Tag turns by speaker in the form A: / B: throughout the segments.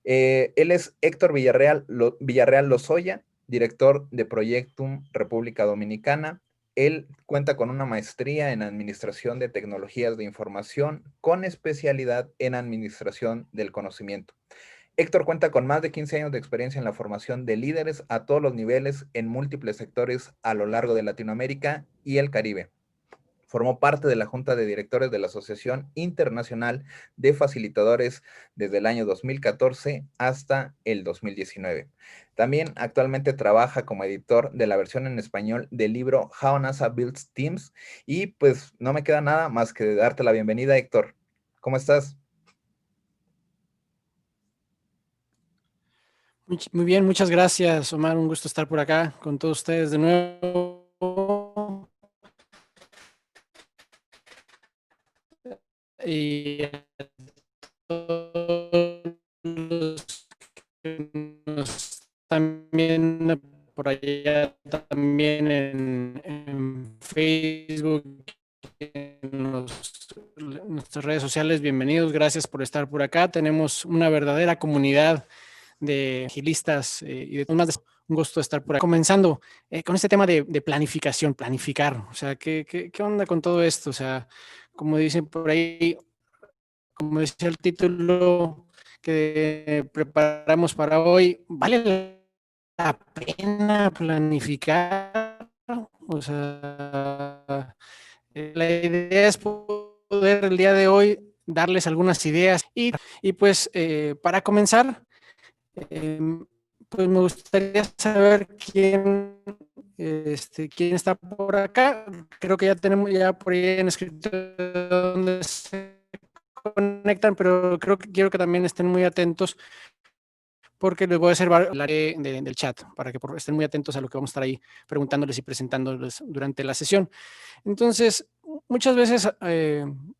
A: Él es Héctor Villarreal Lozoya, director de Proyectum República Dominicana. Él cuenta con una maestría en Administración de Tecnologías de Información con especialidad en Administración del Conocimiento. Héctor cuenta con más de 15 años de experiencia en la formación de líderes a todos los niveles en múltiples sectores a lo largo de Latinoamérica y el Caribe. Formó parte de la Junta de Directores de la Asociación Internacional de Facilitadores desde el año 2014 hasta el 2019. También actualmente trabaja como editor de la versión en español del libro How NASA Builds Teams. Y pues no me queda nada más que darte la bienvenida, Héctor. ¿Cómo estás?
B: Muy bien, muchas gracias, Omar. Un gusto estar por acá con todos ustedes de nuevo. Y a todos los que nos están viendo por allá también en Facebook, en nuestras redes sociales, bienvenidos, gracias por estar por acá. Tenemos una verdadera comunidad de agilistas y de más. Un gusto estar por aquí. Comenzando con este tema de planificar. O sea, ¿qué onda con todo esto? O sea, como dicen por ahí, como decía el título que preparamos para hoy, ¿vale la pena planificar? O sea, la idea es poder el día de hoy darles algunas ideas y pues para comenzar, pues me gustaría saber quién está por acá. Creo que ya tenemos por ahí en escrito dónde se conectan, pero quiero que también estén muy atentos porque les voy a hacer el área del chat para que estén muy atentos a lo que vamos a estar ahí preguntándoles y presentándoles durante la sesión. Entonces, muchas veces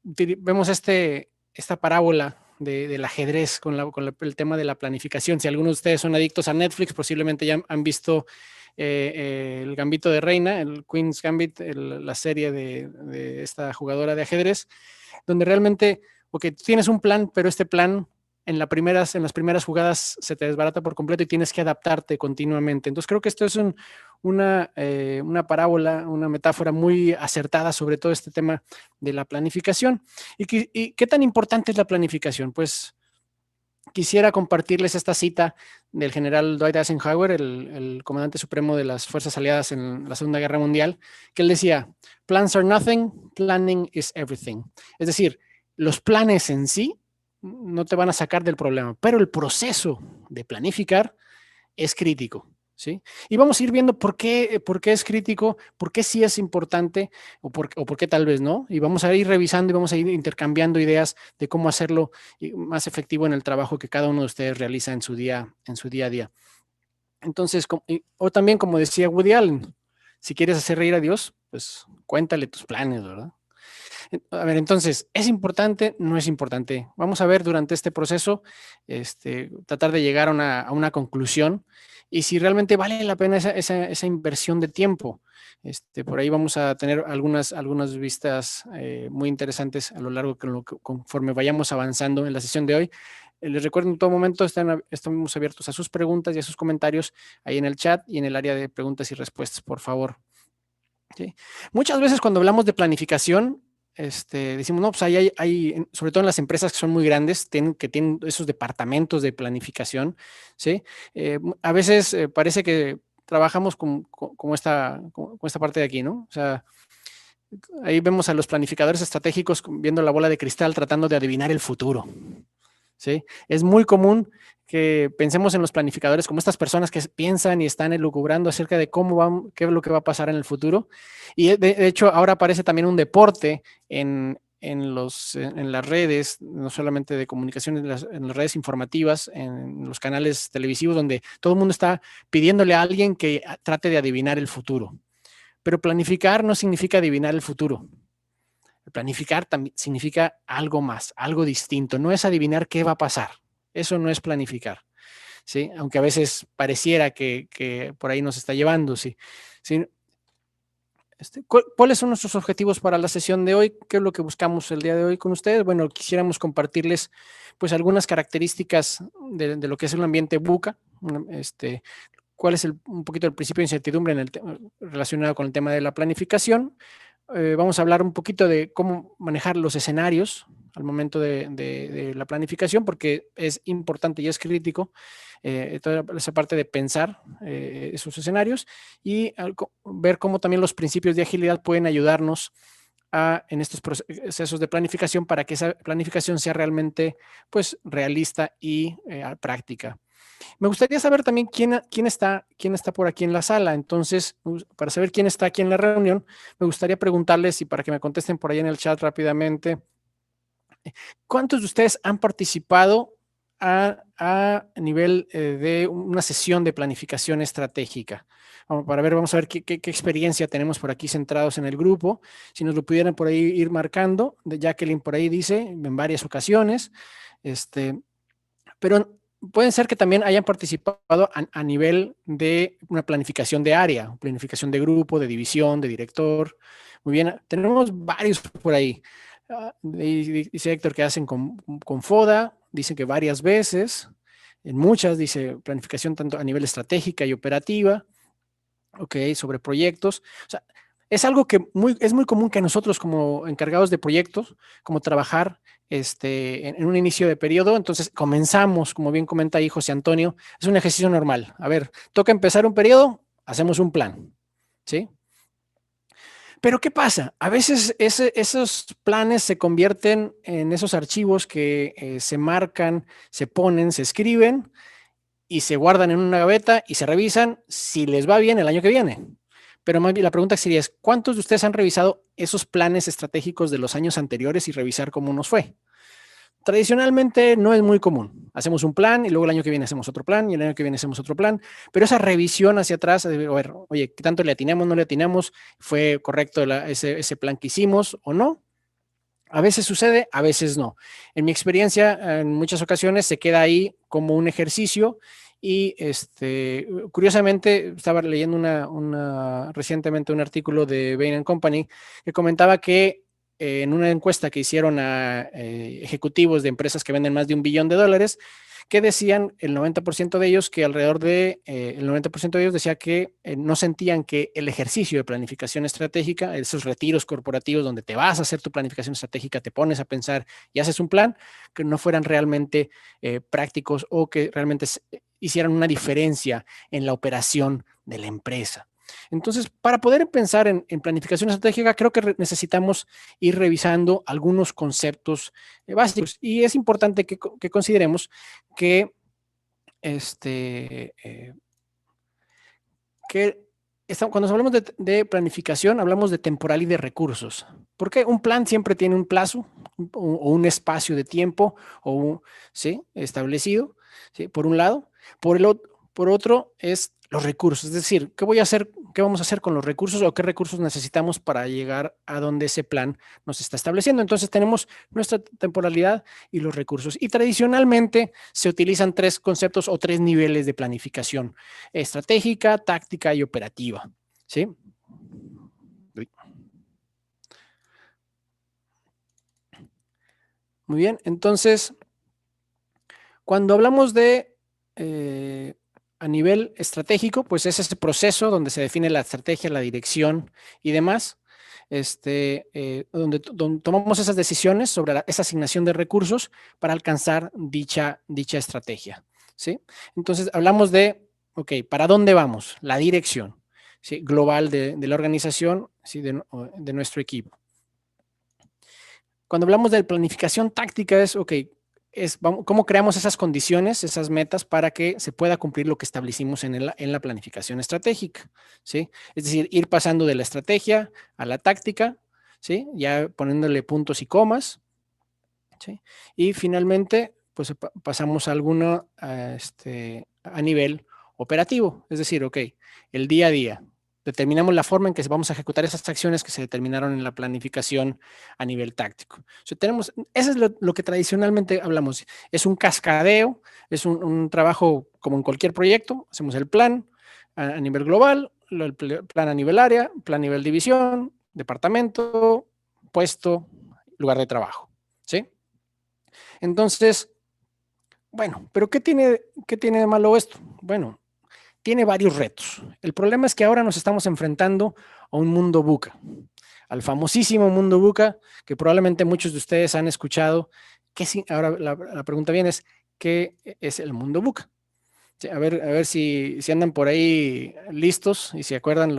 B: vemos esta parábola del ajedrez con el tema de la planificación. Si algunos de ustedes son adictos a Netflix, posiblemente ya han visto el Gambito de Reina, el Queen's Gambit, la serie de esta jugadora de ajedrez, donde realmente, ok, tienes un plan, pero este plan en las primeras jugadas se te desbarata por completo y tienes que adaptarte continuamente. Entonces creo que esto es una parábola, una metáfora muy acertada sobre todo este tema de la planificación. ¿Y qué tan importante es la planificación? Pues quisiera compartirles esta cita del general Dwight Eisenhower, el comandante supremo de las Fuerzas Aliadas en la Segunda Guerra Mundial, que él decía, plans are nothing, planning is everything. Es decir, los planes en sí no te van a sacar del problema, pero el proceso de planificar es crítico, ¿sí? Y vamos a ir viendo por qué es crítico, por qué sí es importante o por qué tal vez no. Y vamos a ir revisando y vamos a ir intercambiando ideas de cómo hacerlo más efectivo en el trabajo que cada uno de ustedes realiza en su día a día. Entonces, o también como decía Woody Allen, si quieres hacer reír a Dios, pues cuéntale tus planes, ¿verdad? A ver, entonces, ¿es importante? No es importante. Vamos a ver durante este proceso, tratar de llegar a una conclusión y si realmente vale la pena esa inversión de tiempo. Por ahí vamos a tener algunas vistas muy interesantes a lo largo conforme vayamos avanzando en la sesión de hoy. Les recuerdo en todo momento, estamos abiertos a sus preguntas y a sus comentarios ahí en el chat y en el área de preguntas y respuestas, por favor. ¿Sí? Muchas veces cuando hablamos de planificación, decimos, no, pues hay, sobre todo en las empresas que son muy grandes, que tienen esos departamentos de planificación, ¿sí? A veces parece que trabajamos como esta parte de aquí, ¿no? O sea, ahí vemos a los planificadores estratégicos viendo la bola de cristal tratando de adivinar el futuro, ¿sí? Es muy común que pensemos en los planificadores como estas personas que piensan y están elucubrando acerca de qué es lo que va a pasar en el futuro. Y de hecho ahora aparece también un deporte en las redes, no solamente de comunicación, en las redes informativas, en los canales televisivos, donde todo el mundo está pidiéndole a alguien que trate de adivinar el futuro. Pero planificar no significa adivinar el futuro. Planificar también significa algo más, algo distinto. No es adivinar qué va a pasar. Eso no es planificar, ¿sí? Aunque a veces pareciera que por ahí nos está llevando, ¿sí? ¿Sí? ¿Cuáles son nuestros objetivos para la sesión de hoy? ¿Qué es lo que buscamos el día de hoy con ustedes? Bueno, quisiéramos compartirles pues algunas características de lo que es el ambiente VUCA, cuál es un poquito el principio de incertidumbre relacionado con el tema de la planificación. Vamos a hablar un poquito de cómo manejar los escenarios al momento de la planificación, porque es importante y es crítico toda esa parte de pensar esos escenarios y ver cómo también los principios de agilidad pueden ayudarnos en estos procesos de planificación para que esa planificación sea realmente pues, realista y práctica. Me gustaría saber también quién está por aquí en la sala. Entonces, para saber quién está aquí en la reunión, me gustaría preguntarles y para que me contesten por ahí en el chat rápidamente, ¿cuántos de ustedes han participado a nivel de una sesión de planificación estratégica? Vamos a ver qué experiencia tenemos por aquí centrados en el grupo. Si nos lo pudieran por ahí ir marcando, Jacqueline por ahí dice en varias ocasiones, pero pueden ser que también hayan participado a nivel de una planificación de área, planificación de grupo, de división, de director. Muy bien, tenemos varios por ahí. Dice Héctor que hacen con FODA, dicen que varias veces, en muchas dice planificación tanto a nivel estratégica y operativa, ok, sobre proyectos. O sea, es algo que es muy común que nosotros como encargados de proyectos, como trabajar en un inicio de periodo, entonces comenzamos, como bien comenta ahí José Antonio, es un ejercicio normal. A ver, toca empezar un periodo, hacemos un plan, ¿sí? Pero ¿qué pasa? A veces esos planes se convierten en esos archivos que se marcan, se ponen, se escriben y se guardan en una gaveta y se revisan si les va bien el año que viene. Pero más bien la pregunta sería es, ¿cuántos de ustedes han revisado esos planes estratégicos de los años anteriores y revisar cómo nos fue? Tradicionalmente no es muy común. Hacemos un plan y luego el año que viene hacemos otro plan y el año que viene hacemos otro plan, pero esa revisión hacia atrás, a ver, oye, ¿qué tanto le atinamos, no le atinamos? ¿Fue correcto ese plan que hicimos o no? A veces sucede, a veces no. En mi experiencia, en muchas ocasiones se queda ahí como un ejercicio y curiosamente estaba leyendo recientemente un artículo de Bain & Company que comentaba que en una encuesta que hicieron a ejecutivos de empresas que venden más de $1 billón, que decían el 90% de ellos que alrededor de el 90% de ellos decía que no sentían que el ejercicio de planificación estratégica, esos retiros corporativos donde te vas a hacer tu planificación estratégica, te pones a pensar y haces un plan, que no fueran realmente prácticos o que realmente hicieran una diferencia en la operación de la empresa. Entonces, para poder pensar en planificación estratégica, creo que necesitamos ir revisando algunos conceptos básicos. Y es importante que consideremos que, cuando hablamos de planificación, hablamos de temporal y de recursos. Porque un plan siempre tiene un plazo o un espacio de tiempo ¿sí? Establecido, ¿sí? Por un lado. Por otro, es los recursos, es decir, ¿qué vamos a hacer con los recursos o qué recursos necesitamos para llegar a donde ese plan nos está estableciendo? Entonces tenemos nuestra temporalidad y los recursos. Y tradicionalmente se utilizan 3 conceptos o 3 niveles de planificación: estratégica, táctica y operativa, ¿sí? Muy bien, entonces, cuando hablamos de a nivel estratégico, pues es ese proceso donde se define la estrategia, la dirección y demás, donde tomamos esas decisiones sobre esa asignación de recursos para alcanzar dicha estrategia, ¿sí? Entonces, hablamos de, ok, ¿para dónde vamos? La dirección, ¿sí? Global de la organización, ¿sí? de nuestro equipo. Cuando hablamos de planificación táctica es, ok, cómo creamos esas condiciones, esas metas para que se pueda cumplir lo que establecimos en la planificación estratégica, ¿sí? Es decir, ir pasando de la estrategia a la táctica, ¿sí? Ya poniéndole puntos y comas, ¿sí? Y finalmente, pues pasamos a alguno a nivel operativo, es decir, ok, el día a día. Determinamos la forma en que vamos a ejecutar esas acciones que se determinaron en la planificación a nivel táctico. Eso es lo que tradicionalmente hablamos. Es un cascadeo, es un trabajo como en cualquier proyecto. Hacemos el plan a nivel global, el plan a nivel área, plan a nivel división, departamento, puesto, lugar de trabajo, ¿sí? Entonces, bueno, pero ¿qué tiene de malo esto? Bueno, tiene varios retos. El problema es que ahora nos estamos enfrentando a un mundo VUCA, al famosísimo mundo VUCA, que probablemente muchos de ustedes han escuchado. Ahora la pregunta viene es, ¿qué es el mundo VUCA? Sí, a ver si andan por ahí listos y se acuerdan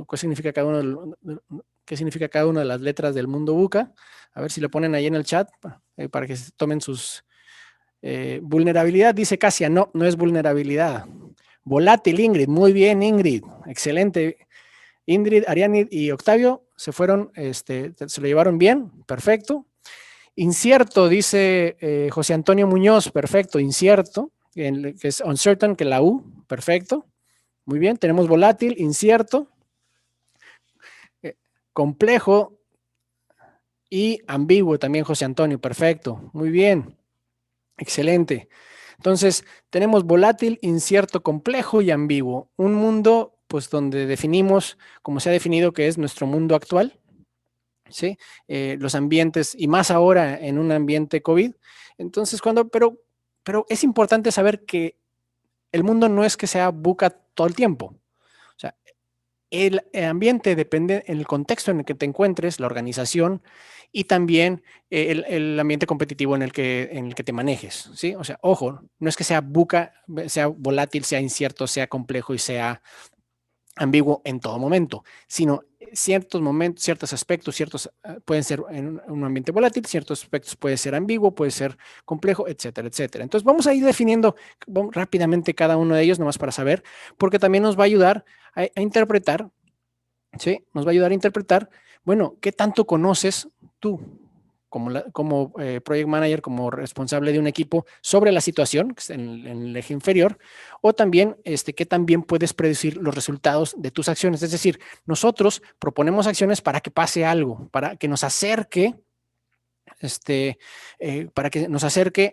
B: qué significa qué significa cada una de las letras del mundo VUCA. A ver si lo ponen ahí en el chat para que se tomen sus... vulnerabilidad, dice Casia. No, no es vulnerabilidad. Volátil, Ingrid. Muy bien, Ingrid. Excelente. Ingrid, Ariane y Octavio se fueron, se lo llevaron bien. Perfecto. Incierto, dice José Antonio Muñoz. Perfecto, incierto. Que es uncertain, que la U. Perfecto. Muy bien. Tenemos volátil, incierto, complejo y ambiguo también, José Antonio. Perfecto. Muy bien. Excelente. Entonces, tenemos volátil, incierto, complejo y ambiguo. Un mundo, pues, donde definimos, como se ha definido, que es nuestro mundo actual, ¿sí? Los ambientes, y más ahora en un ambiente COVID. Entonces, pero es importante saber que el mundo no es que sea VUCA todo el tiempo. O sea, el ambiente depende en el contexto en el que te encuentres, la organización y también el ambiente competitivo en el que te manejes, ¿sí? O sea, ojo, no es que sea VUCA, sea volátil, sea incierto, sea complejo y sea ambiguo en todo momento, sino ciertos momentos, ciertos aspectos, pueden ser en un ambiente volátil, ciertos aspectos puede ser ambiguo, puede ser complejo, etcétera, etcétera. Entonces vamos a ir definiendo rápidamente cada uno de ellos, nomás para saber, porque también nos va a ayudar a interpretar, ¿sí? Nos va a ayudar a interpretar, bueno, ¿qué tanto conoces tú como project manager, como responsable de un equipo, sobre la situación en el eje inferior, o también qué también puedes predecir los resultados de tus acciones? Es decir, nosotros proponemos acciones para que pase algo, para que nos acerque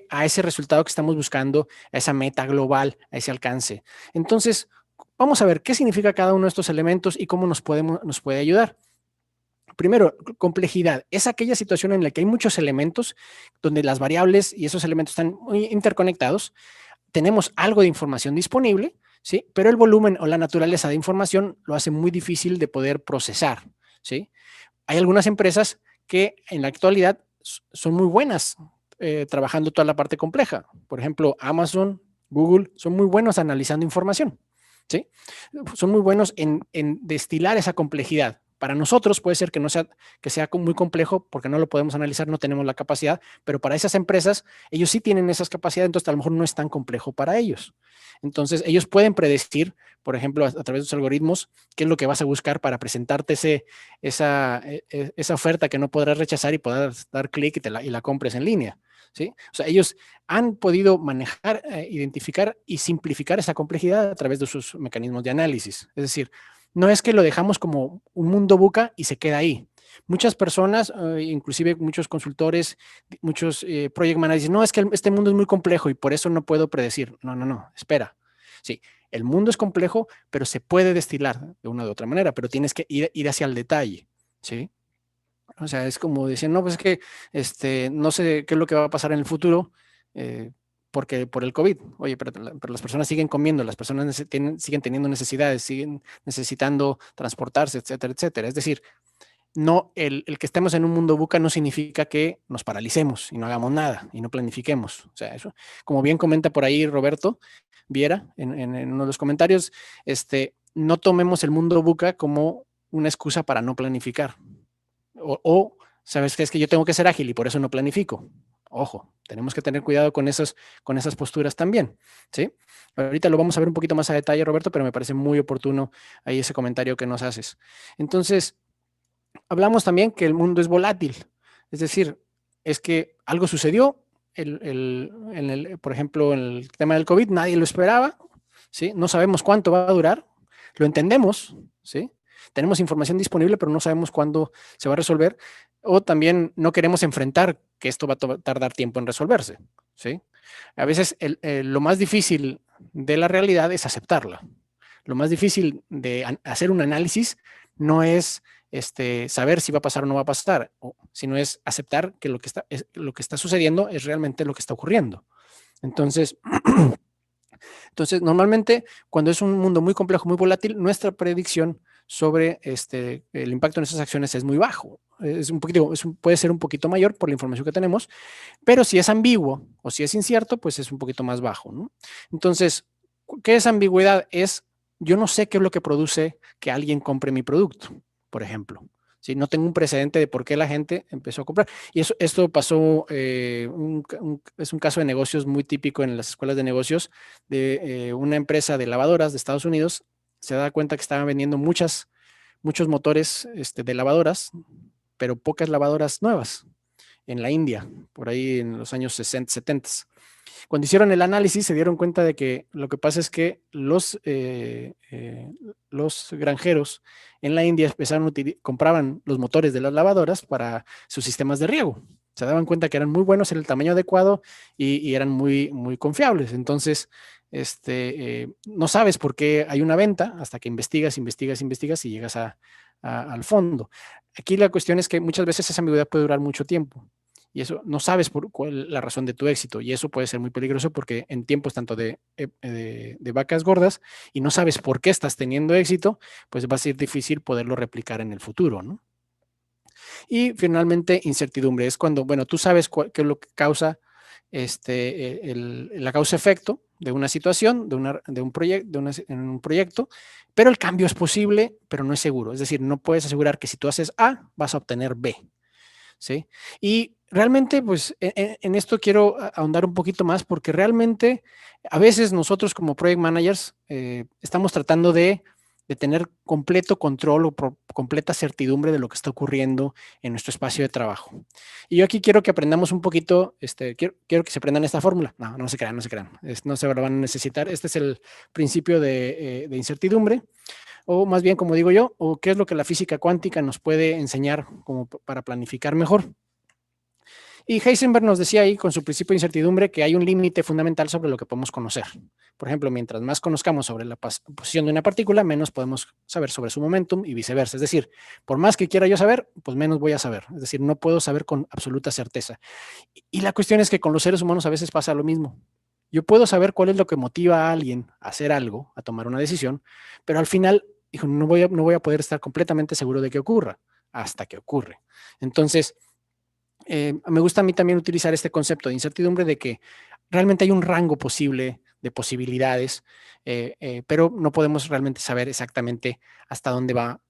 B: a ese resultado que estamos buscando, a esa meta global, a ese alcance. Entonces, vamos a ver qué significa cada uno de estos elementos y cómo nos puede ayudar. Primero, complejidad. Es aquella situación en la que hay muchos elementos donde las variables y esos elementos están muy interconectados. Tenemos algo de información disponible, ¿sí? Pero el volumen o la naturaleza de información lo hace muy difícil de poder procesar, ¿sí? Hay algunas empresas que en la actualidad son muy buenas trabajando toda la parte compleja. Por ejemplo, Amazon, Google, son muy buenos analizando información, ¿sí? Son muy buenos en destilar esa complejidad. Para nosotros puede ser que sea muy complejo porque no lo podemos analizar, no tenemos la capacidad, pero para esas empresas, ellos sí tienen esas capacidades, entonces a lo mejor no es tan complejo para ellos. Entonces, ellos pueden predecir, por ejemplo, a través de sus algoritmos, qué es lo que vas a buscar para presentarte esa oferta que no podrás rechazar y podrás dar clic y la compres en línea, ¿sí? O sea, ellos han podido manejar, identificar y simplificar esa complejidad a través de sus mecanismos de análisis. Es decir, no es que lo dejamos como un mundo VUCA y se queda ahí. Muchas personas, inclusive muchos consultores, muchos project managers, dicen, no, es que este mundo es muy complejo y por eso no puedo predecir. No, espera. Sí, el mundo es complejo, pero se puede destilar de una u otra manera, pero tienes que ir hacia el detalle, ¿sí? O sea, es como decir, no, pues es que no sé qué es lo que va a pasar en el futuro, porque por el COVID. Oye, pero las personas siguen comiendo, las personas siguen teniendo necesidades, siguen necesitando transportarse, etcétera, etcétera. Es decir, no, el que estemos en un mundo VUCA no significa que nos paralicemos y no hagamos nada y no planifiquemos. O sea, eso, como bien comenta por ahí Roberto Viera en uno de los comentarios, no tomemos el mundo VUCA como una excusa para no planificar. ¿Sabes qué? Es que yo tengo que ser ágil y por eso no planifico. Ojo, tenemos que tener cuidado con esas posturas también, ¿sí? Ahorita lo vamos a ver un poquito más a detalle, Roberto, pero me parece muy oportuno ahí ese comentario que nos haces. Entonces, hablamos también que el mundo es volátil, es decir, es que algo sucedió, por ejemplo, en el tema del COVID, nadie lo esperaba, ¿sí? No sabemos cuánto va a durar, lo entendemos, ¿sí? Tenemos información disponible, pero no sabemos cuándo se va a resolver, o también no queremos enfrentar que esto va a tardar tiempo en resolverse, ¿sí? A veces lo más difícil de la realidad es aceptarla. Lo más difícil de hacer un análisis no es saber si va a pasar o no va a pasar, sino es aceptar que lo que está sucediendo es realmente lo que está ocurriendo. Entonces, normalmente, cuando es un mundo muy complejo, muy volátil, nuestra predicción sobre el impacto en esas acciones es muy bajo. Puede ser un poquito mayor por la información que tenemos, pero si es ambiguo o si es incierto, pues es un poquito más bajo, ¿no? Entonces, ¿qué es ambigüedad? Yo no sé qué es lo que produce que alguien compre mi producto, por ejemplo. ¿Sí? No tengo un precedente de por qué la gente empezó a comprar. Y esto pasó, es un caso de negocios muy típico en las escuelas de negocios de una empresa de lavadoras de Estados Unidos. Se da cuenta que estaban vendiendo muchos motores de lavadoras, pero pocas lavadoras nuevas en la India, por ahí en los años 60, 70. Cuando hicieron el análisis se dieron cuenta de que lo que pasa es que los granjeros en la India compraban los motores de las lavadoras para sus sistemas de riego. Se daban cuenta que eran muy buenos en el tamaño adecuado y eran muy, muy confiables. Entonces, no sabes por qué hay una venta hasta que investigas y llegas al fondo. Aquí la cuestión es que muchas veces esa ambigüedad puede durar mucho tiempo. Y eso no sabes cuál es la razón de tu éxito. Y eso puede ser muy peligroso porque en tiempos tanto de vacas gordas y no sabes por qué estás teniendo éxito, pues va a ser difícil poderlo replicar en el futuro, ¿no? Y finalmente, incertidumbre. Es cuando, bueno, tú sabes qué es lo que causa la causa-efecto de una situación, de un proyecto, pero el cambio es posible, pero no es seguro. Es decir, no puedes asegurar que si tú haces A, vas a obtener B. ¿Sí? Y realmente, pues, en esto quiero ahondar un poquito más porque realmente a veces nosotros como project managers estamos tratando de tener completo control o completa certidumbre de lo que está ocurriendo en nuestro espacio de trabajo. Y yo aquí quiero que aprendamos un poquito, quiero que se aprendan esta fórmula. No, no se crean, no se lo van a necesitar. Este es el principio de incertidumbre. O más bien, como digo yo, o qué es lo que la física cuántica nos puede enseñar como para planificar mejor. Y Heisenberg nos decía ahí con su principio de incertidumbre que hay un límite fundamental sobre lo que podemos conocer. Por ejemplo, mientras más conozcamos sobre la posición de una partícula, menos podemos saber sobre su momentum y viceversa. Es decir, por más que quiera yo saber, pues menos voy a saber. Es decir, no puedo saber con absoluta certeza. Y la cuestión es que con los seres humanos a veces pasa lo mismo. Yo puedo saber cuál es lo que motiva a alguien a hacer algo, a tomar una decisión, pero al final no voy a poder estar completamente seguro de que ocurra hasta que ocurre. Entonces, me gusta a mí también utilizar este concepto de incertidumbre de que realmente hay un rango posible de posibilidades, pero no podemos realmente saber exactamente hasta dónde va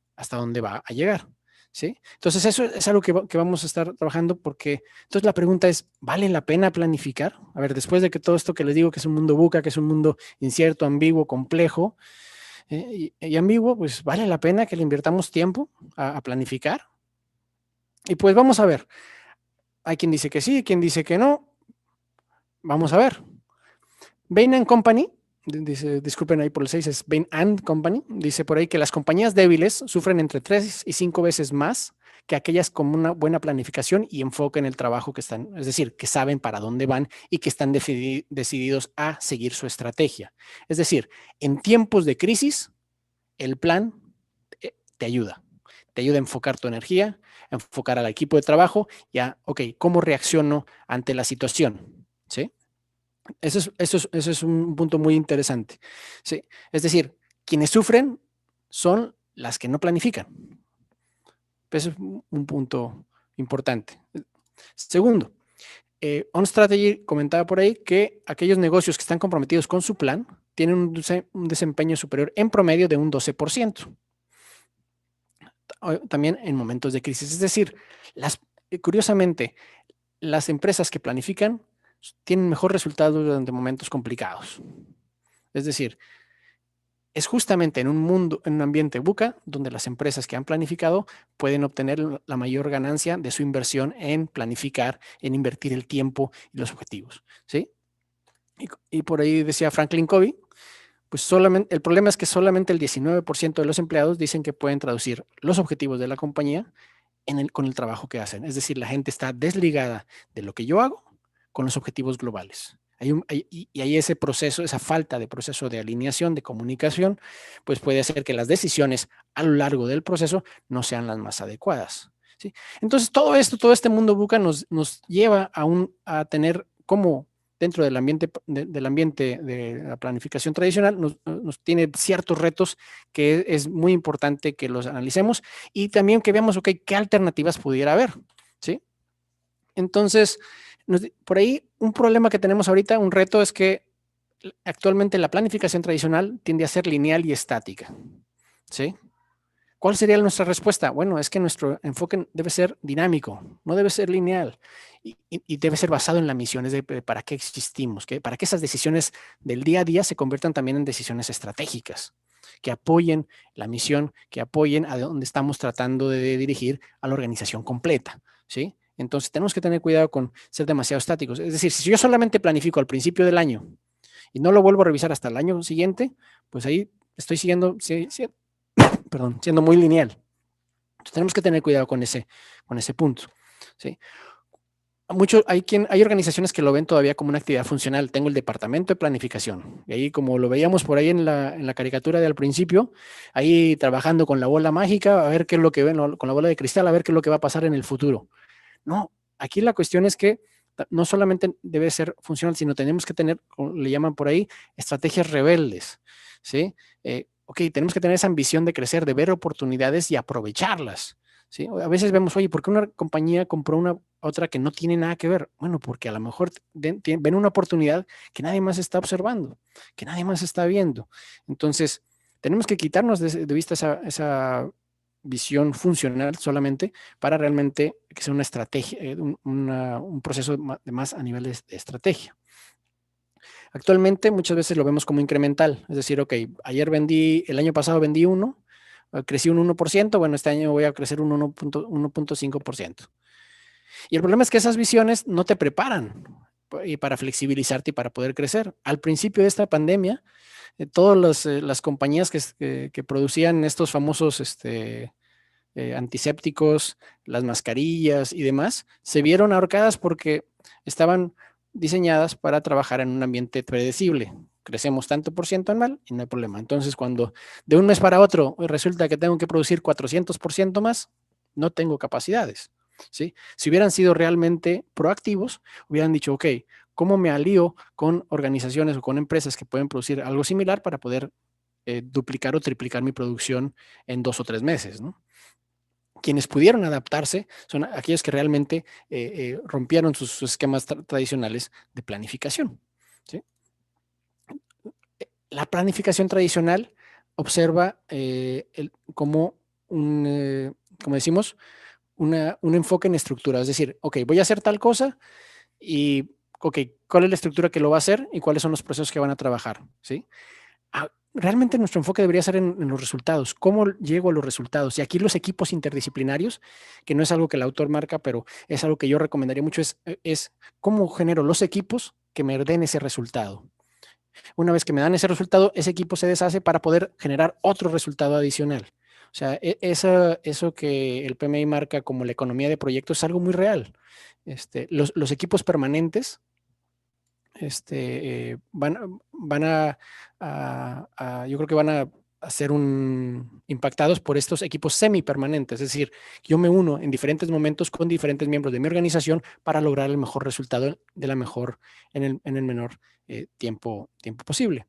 B: a llegar. ¿Sí? Entonces, eso es algo que vamos a estar trabajando porque, entonces la pregunta es, ¿vale la pena planificar? A ver, después de que todo esto que les digo que es un mundo VUCA, que es un mundo incierto, ambiguo, complejo y ambiguo, pues ¿vale la pena que le invirtamos tiempo a planificar? Y pues vamos a ver. Hay quien dice que sí, quien dice que no. Vamos a ver. Bain & Company, dice, disculpen ahí por el 6, es Bain & Company, dice por ahí que las compañías débiles sufren entre 3 y 5 veces más que aquellas con una buena planificación y enfoque en el trabajo que están, es decir, que saben para dónde van y que están decididos a seguir su estrategia. Es decir, en tiempos de crisis, el plan te ayuda. Te ayuda a enfocar tu energía, a enfocar al equipo de trabajo y a, ok, ¿cómo reacciono ante la situación? ¿Sí? Eso es un punto muy interesante. ¿Sí? Es decir, quienes sufren son las que no planifican. Eso es un punto importante. Segundo, OnStrategy comentaba por ahí que aquellos negocios que están comprometidos con su plan tienen un desempeño superior en promedio de un 12%. También en momentos de crisis. Es decir, curiosamente, las empresas que planifican tienen mejor resultado durante momentos complicados. Es decir, es justamente en un ambiente VUCA donde las empresas que han planificado pueden obtener la mayor ganancia de su inversión en planificar, en invertir el tiempo y los objetivos. ¿Sí? Y por ahí decía Franklin Covey, pues el problema es que solamente el 19% de los empleados dicen que pueden traducir los objetivos de la compañía con el trabajo que hacen. Es decir, la gente está desligada de lo que yo hago con los objetivos globales. Y ahí ese proceso, esa falta de proceso de alineación, de comunicación, pues puede hacer que las decisiones a lo largo del proceso no sean las más adecuadas, ¿sí? Entonces, todo esto, todo este mundo VUCA nos lleva a tener como dentro del ambiente de la planificación tradicional, nos tiene ciertos retos que es muy importante que los analicemos y también que veamos, ok, qué alternativas pudiera haber, ¿sí? Entonces, por ahí un problema que tenemos ahorita, un reto es que actualmente la planificación tradicional tiende a ser lineal y estática, ¿sí? ¿Cuál sería nuestra respuesta? Bueno, es que nuestro enfoque debe ser dinámico, no debe ser lineal y debe ser basado en la misión, es de para qué existimos, para que esas decisiones del día a día se conviertan también en decisiones estratégicas, que apoyen la misión, que apoyen a donde estamos tratando de dirigir a la organización completa, ¿sí? Entonces tenemos que tener cuidado con ser demasiado estáticos. Es decir, si yo solamente planifico al principio del año y no lo vuelvo a revisar hasta el año siguiente, pues ahí estoy siendo muy lineal. Entonces, tenemos que tener cuidado con ese punto, ¿sí? Hay organizaciones que lo ven todavía como una actividad funcional. Tengo el departamento de planificación. Y ahí, como lo veíamos por ahí en la caricatura de al principio, ahí trabajando con la bola mágica, a ver qué es lo que ven, con la bola de cristal, a ver qué es lo que va a pasar en el futuro. No, aquí la cuestión es que no solamente debe ser funcional, sino tenemos que tener, como le llaman por ahí, estrategias rebeldes, ¿sí? Ok, tenemos que tener esa ambición de crecer, de ver oportunidades y aprovecharlas, ¿sí? A veces vemos, oye, ¿por qué una compañía compró otra que no tiene nada que ver? Bueno, porque a lo mejor ven una oportunidad que nadie más está observando, que nadie más está viendo. Entonces, tenemos que quitarnos de vista esa visión funcional solamente para realmente que sea una estrategia, un proceso más a nivel de estrategia. Actualmente muchas veces lo vemos como incremental, es decir, ok, el año pasado vendí 1, crecí un 1%, bueno, este año voy a crecer un 1.5%. Y el problema es que esas visiones no te preparan para flexibilizarte y para poder crecer. Al principio de esta pandemia, todas las compañías que producían estos famosos antisépticos, las mascarillas y demás, se vieron ahorcadas porque estaban diseñadas para trabajar en un ambiente predecible. Crecemos tanto por ciento anual y no hay problema. Entonces, cuando de un mes para otro resulta que tengo que producir 400% más, no tengo capacidades, ¿sí? Si hubieran sido realmente proactivos, hubieran dicho, ok, ¿cómo me alío con organizaciones o con empresas que pueden producir algo similar para poder duplicar o triplicar mi producción en 2 o 3 meses, ¿no? Quienes pudieron adaptarse son aquellos que realmente rompieron sus esquemas tradicionales de planificación, ¿sí? La planificación tradicional observa como como decimos, un enfoque en estructura. Es decir, ok, voy a hacer tal cosa y, ok, ¿cuál es la estructura que lo va a hacer y cuáles son los procesos que van a trabajar? ¿Sí? Realmente nuestro enfoque debería ser en los resultados. ¿Cómo llego a los resultados? Y aquí los equipos interdisciplinarios, que no es algo que el autor marca, pero es algo que yo recomendaría mucho, es cómo genero los equipos que me den ese resultado. Una vez que me dan ese resultado, ese equipo se deshace para poder generar otro resultado adicional. O sea, eso que el PMI marca como la economía de proyectos es algo muy real. Los equipos permanentes van yo creo que van a ser impactados por estos equipos semipermanentes. Es decir, yo me uno en diferentes momentos con diferentes miembros de mi organización para lograr el mejor resultado en el menor tiempo posible.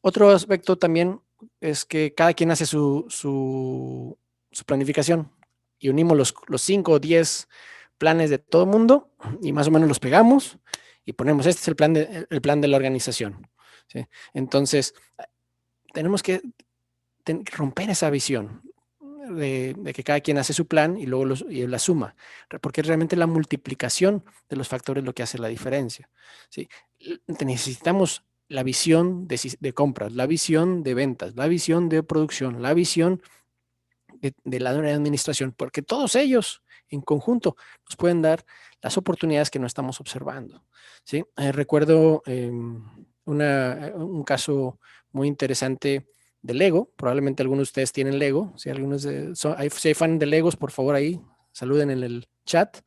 B: Otro aspecto también es que cada quien hace su planificación y unimos los 5 o 10 planes de todo el mundo y más o menos los pegamos y ponemos, este es el plan de la organización, ¿sí? Entonces, tenemos que romper esa visión de que cada quien hace su plan y luego la suma, porque es realmente la multiplicación de los factores lo que hace la diferencia, ¿sí? Necesitamos la visión de compras, la visión de ventas, la visión de producción, la visión de la administración, porque todos ellos en conjunto nos pueden dar las oportunidades que no estamos observando, ¿sí? Recuerdo un caso muy interesante de Lego. Probablemente algunos de ustedes tienen Lego. Si hay fan de Legos, por favor ahí saluden en el chat.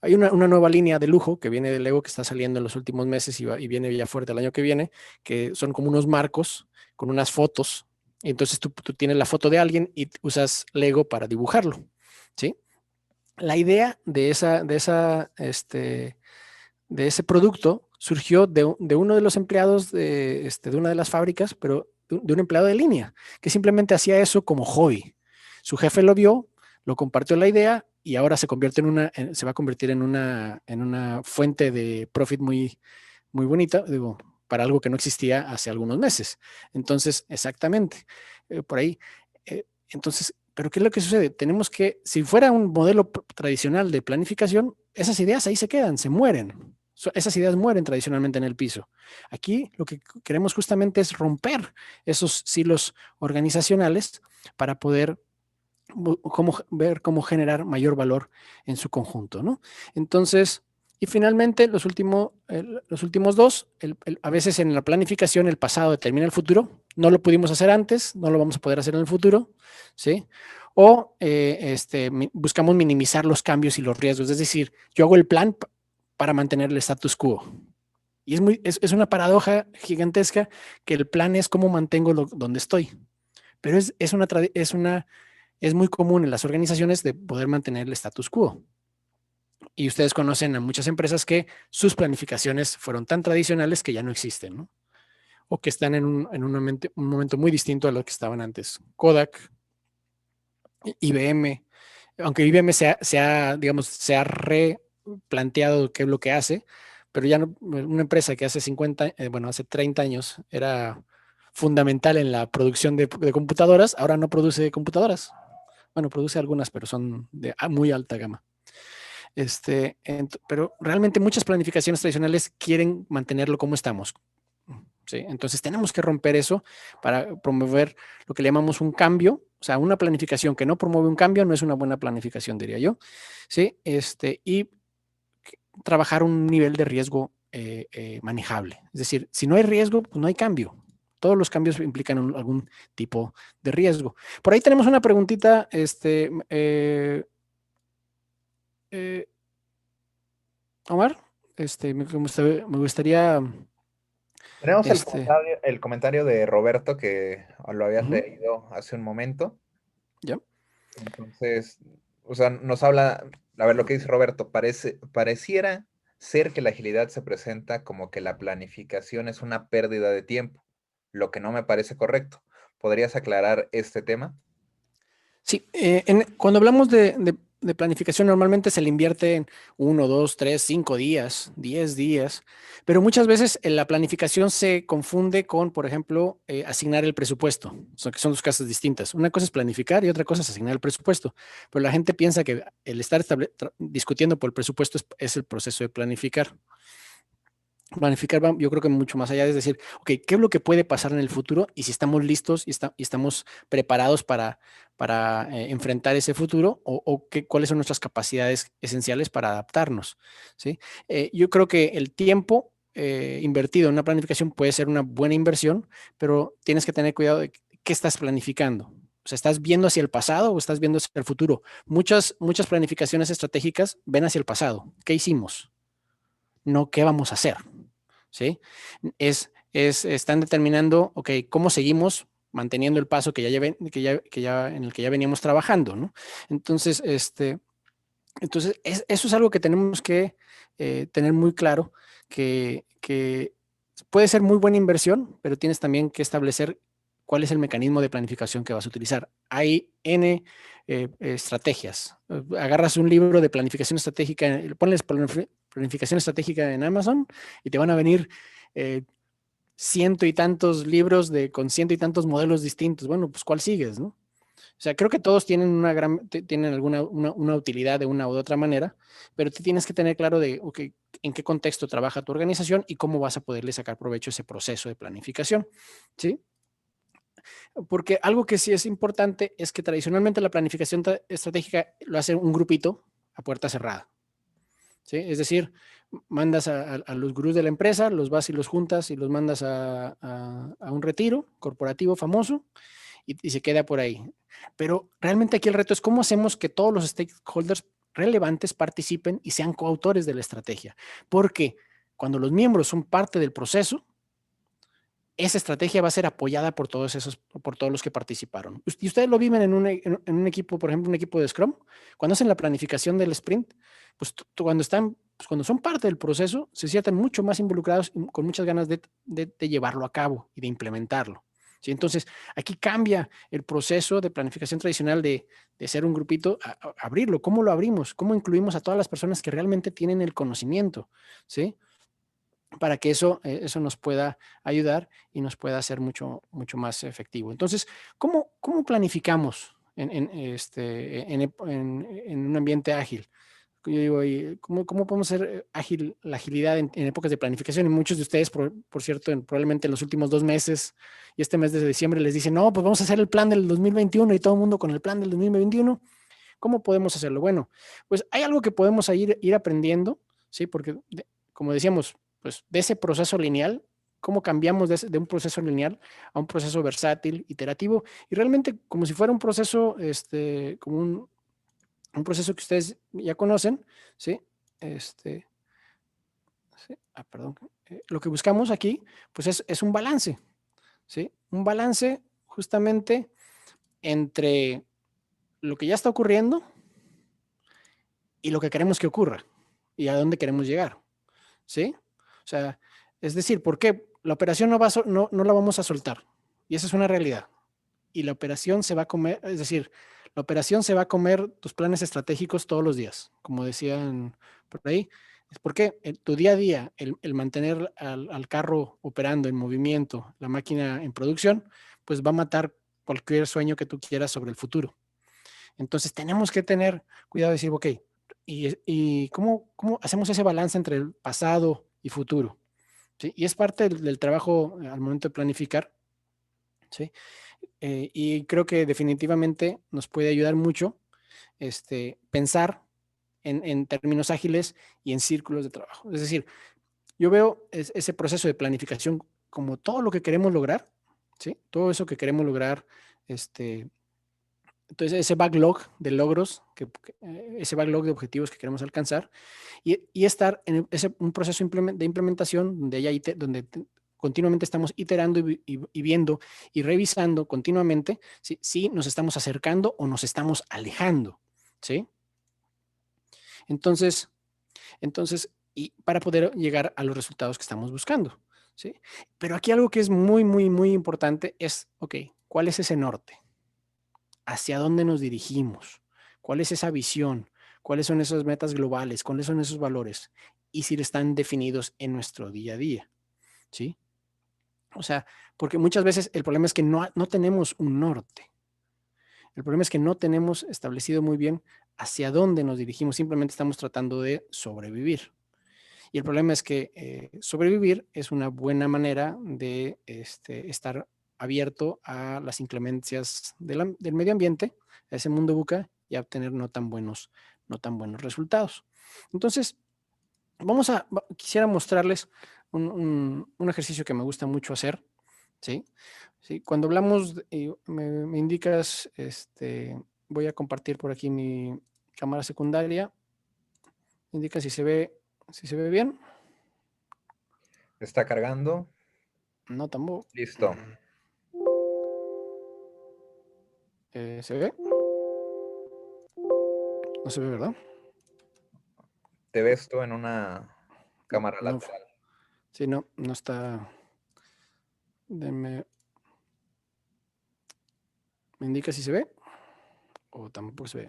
B: Hay una nueva línea de lujo que viene de Lego que está saliendo en los últimos meses y viene ya fuerte el año que viene, que son como unos marcos con unas fotos. Y entonces tú tienes la foto de alguien y usas Lego para dibujarlo, ¿sí? La idea de ese producto surgió de uno de los empleados de una de las fábricas, pero de un empleado de línea, que simplemente hacía eso como hobby. Su jefe lo vio, lo compartió la idea y ahora se va a convertir en una fuente de profit muy, muy bonita, digo, para algo que no existía hace algunos meses. Entonces, exactamente, por ahí. Entonces, pero ¿qué es lo que sucede? Tenemos que, si fuera un modelo tradicional de planificación, esas ideas ahí se quedan, se mueren. Esas ideas mueren tradicionalmente en el piso. Aquí lo que queremos justamente es romper esos silos organizacionales para poder ver cómo generar mayor valor en su conjunto, ¿no? Entonces, y finalmente, los últimos dos, a veces en la planificación el pasado determina el futuro, no lo pudimos hacer antes, no lo vamos a poder hacer en el futuro, ¿sí? O buscamos minimizar los cambios y los riesgos, es decir, yo hago el plan para mantener el status quo. Y es una paradoja gigantesca que el plan es cómo mantengo donde estoy, pero es muy común en las organizaciones de poder mantener el status quo. Y ustedes conocen a muchas empresas que sus planificaciones fueron tan tradicionales que ya no existen, ¿no? O que están en un momento muy distinto a lo que estaban antes. Kodak, IBM, aunque IBM digamos, se ha replanteado qué es lo que hace, pero ya no, una empresa que hace 30 años era fundamental en la producción de computadoras, ahora no produce computadoras. Bueno, produce algunas, pero son de muy alta gama. Pero realmente muchas planificaciones tradicionales quieren mantenerlo como estamos. ¿Sí? Entonces tenemos que romper eso para promover lo que le llamamos un cambio. O sea, una planificación que no promueve un cambio no es una buena planificación, diría yo. ¿Sí? Y trabajar un nivel de riesgo manejable. Es decir, si no hay riesgo, pues no hay cambio. Todos los cambios implican algún tipo de riesgo. Por ahí tenemos una preguntita, Omar, me gustaría,
A: Tenemos
B: este,
A: el comentario de Roberto que lo habías
B: ujú,
A: leído hace un momento.
B: ya.
A: Entonces, o sea, nos habla, a ver lo que dice Roberto, pareciera ser que la agilidad se presenta como que la planificación es una pérdida de tiempo, lo que no me parece correcto. ¿Podrías aclarar este tema?
B: Sí, cuando hablamos de planificación, normalmente se le invierte en 1, 2, 3, 5 días, 10 días, pero muchas veces la planificación se confunde con, por ejemplo, asignar el presupuesto. O sea, que son dos cosas distintas. Una cosa es planificar y otra cosa es asignar el presupuesto. Pero la gente piensa que el estar discutiendo por el presupuesto es el proceso de planificar. Planificar va, yo creo que mucho más allá, es decir, ok, ¿qué es lo que puede pasar en el futuro? Y si estamos listos y estamos preparados para enfrentar ese futuro o cuáles son nuestras capacidades esenciales para adaptarnos, ¿sí? Yo creo que el tiempo invertido en una planificación puede ser una buena inversión, pero tienes que tener cuidado de qué estás planificando. O sea, ¿estás viendo hacia el pasado o estás viendo hacia el futuro? Muchas planificaciones estratégicas ven hacia el pasado. ¿Qué hicimos? No qué vamos a hacer. ¿Sí? Están determinando, ok, cómo seguimos manteniendo el paso en el que ya veníamos trabajando, ¿no? Entonces, eso es algo que tenemos que tener muy claro, que puede ser muy buena inversión, pero tienes también que establecer cuál es el mecanismo de planificación que vas a utilizar. Hay N estrategias. Agarras un libro de planificación estratégica, pones planificación estratégica en Amazon y te van a venir ciento y tantos libros con ciento y tantos modelos distintos. Bueno, pues ¿cuál sigues, no? O sea, creo que todos tienen una utilidad de una u otra manera, pero te tienes que tener claro de okay, en qué contexto trabaja tu organización y cómo vas a poderle sacar provecho a ese proceso de planificación, ¿sí? Porque algo que sí es importante es que tradicionalmente la planificación estratégica lo hace un grupito a puerta cerrada, ¿sí? Es decir, mandas a los gurús de la empresa, los vas y los juntas y los mandas a un retiro corporativo famoso y se queda por ahí. Pero realmente aquí el reto es cómo hacemos que todos los stakeholders relevantes participen y sean coautores de la estrategia. Porque cuando los miembros son parte del proceso, esa estrategia va a ser apoyada por todos los que participaron. Y ustedes lo viven en un equipo, por ejemplo, un equipo de Scrum, cuando hacen la planificación del sprint, pues cuando son parte del proceso, se sienten mucho más involucrados y con muchas ganas de llevarlo a cabo y de implementarlo. ¿Sí? Entonces, aquí cambia el proceso de planificación tradicional de ser un grupito a abrirlo. ¿Cómo lo abrimos? ¿Cómo incluimos a todas las personas que realmente tienen el conocimiento? ¿Sí? Para que eso nos pueda ayudar y nos pueda hacer mucho, mucho más efectivo. Entonces, ¿cómo planificamos en un ambiente ágil? Yo digo, ¿cómo podemos hacer ágil la agilidad en épocas de planificación? Y muchos de ustedes, por cierto, probablemente en los últimos 2 meses y este mes de diciembre les dicen, no, pues vamos a hacer el plan del 2021 y todo el mundo con el plan del 2021. ¿Cómo podemos hacerlo? Bueno, pues hay algo que podemos ir aprendiendo, ¿sí? Porque, como decíamos, pues de ese proceso lineal, cómo cambiamos de un proceso lineal a un proceso versátil, iterativo, y realmente como si fuera un proceso, como un proceso que ustedes ya conocen, ¿sí? ¿Sí? Perdón. Lo que buscamos aquí, pues es un balance, ¿sí? Un balance justamente entre lo que ya está ocurriendo y lo que queremos que ocurra y a dónde queremos llegar, ¿sí? O sea, es decir, ¿por qué? La operación no la vamos a soltar y esa es una realidad. Y la operación se va a comer, es decir, la operación se va a comer tus planes estratégicos todos los días, como decían por ahí. Es porque tu día a día, el mantener al carro operando en movimiento, la máquina en producción, pues va a matar cualquier sueño que tú quieras sobre el futuro. Entonces tenemos que tener cuidado de decir, ok, ¿y cómo hacemos ese balance entre el pasado y futuro? ¿Sí? Y es parte del trabajo al momento de planificar, ¿sí? Y creo que definitivamente nos puede ayudar mucho pensar en términos ágiles y en círculos de trabajo. Es decir, yo veo ese proceso de planificación como todo lo que queremos lograr, ¿sí? Todo eso que queremos lograr, entonces ese backlog de logros, ese backlog de objetivos que queremos alcanzar y estar en un proceso de implementación donde continuamente estamos iterando y viendo y revisando continuamente si nos estamos acercando o nos estamos alejando, ¿sí? Entonces, y para poder llegar a los resultados que estamos buscando, ¿sí? Pero aquí algo que es muy, muy, muy importante es, ok, ¿cuál es ese norte? ¿Hacia dónde nos dirigimos? ¿Cuál es esa visión? ¿Cuáles son esas metas globales? ¿Cuáles son esos valores? Y si están definidos en nuestro día a día, ¿sí? O sea, porque muchas veces el problema es que no tenemos un norte. El problema es que no tenemos establecido muy bien hacia dónde nos dirigimos. Simplemente estamos tratando de sobrevivir. Y el problema es que sobrevivir es una buena manera de estar abierto a las inclemencias del medio ambiente, a ese mundo VUCA y a obtener no tan buenos resultados. Entonces, quisiera mostrarles un ejercicio que me gusta mucho hacer, ¿sí? ¿Sí? Cuando hablamos, me indicas, voy a compartir por aquí mi cámara secundaria, me indica si se ve bien.
A: Está cargando.
B: No, tampoco.
A: Listo.
B: ¿Se ve? No se ve, ¿verdad?
A: Te ves tú en una cámara
B: No,
A: lateral.
B: sí, no está. ¿Me indica si se ve? ¿O tampoco se ve?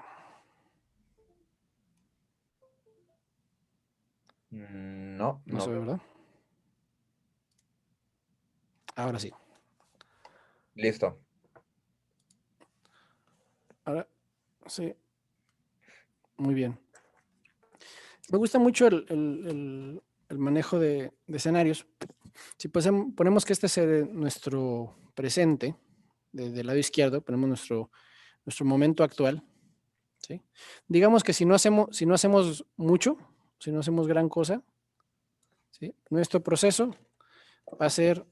A: No,
B: No
A: no
B: se ve,
A: veo.
B: ¿verdad? Ahora sí.
A: Listo.
B: Ahora sí. Muy bien. Me gusta mucho el manejo de escenarios. Si ponemos que este es nuestro presente, del lado izquierdo, ponemos nuestro momento actual, ¿sí? Digamos que si no hacemos mucho, si no hacemos gran cosa, ¿sí? Nuestro proceso va a ser,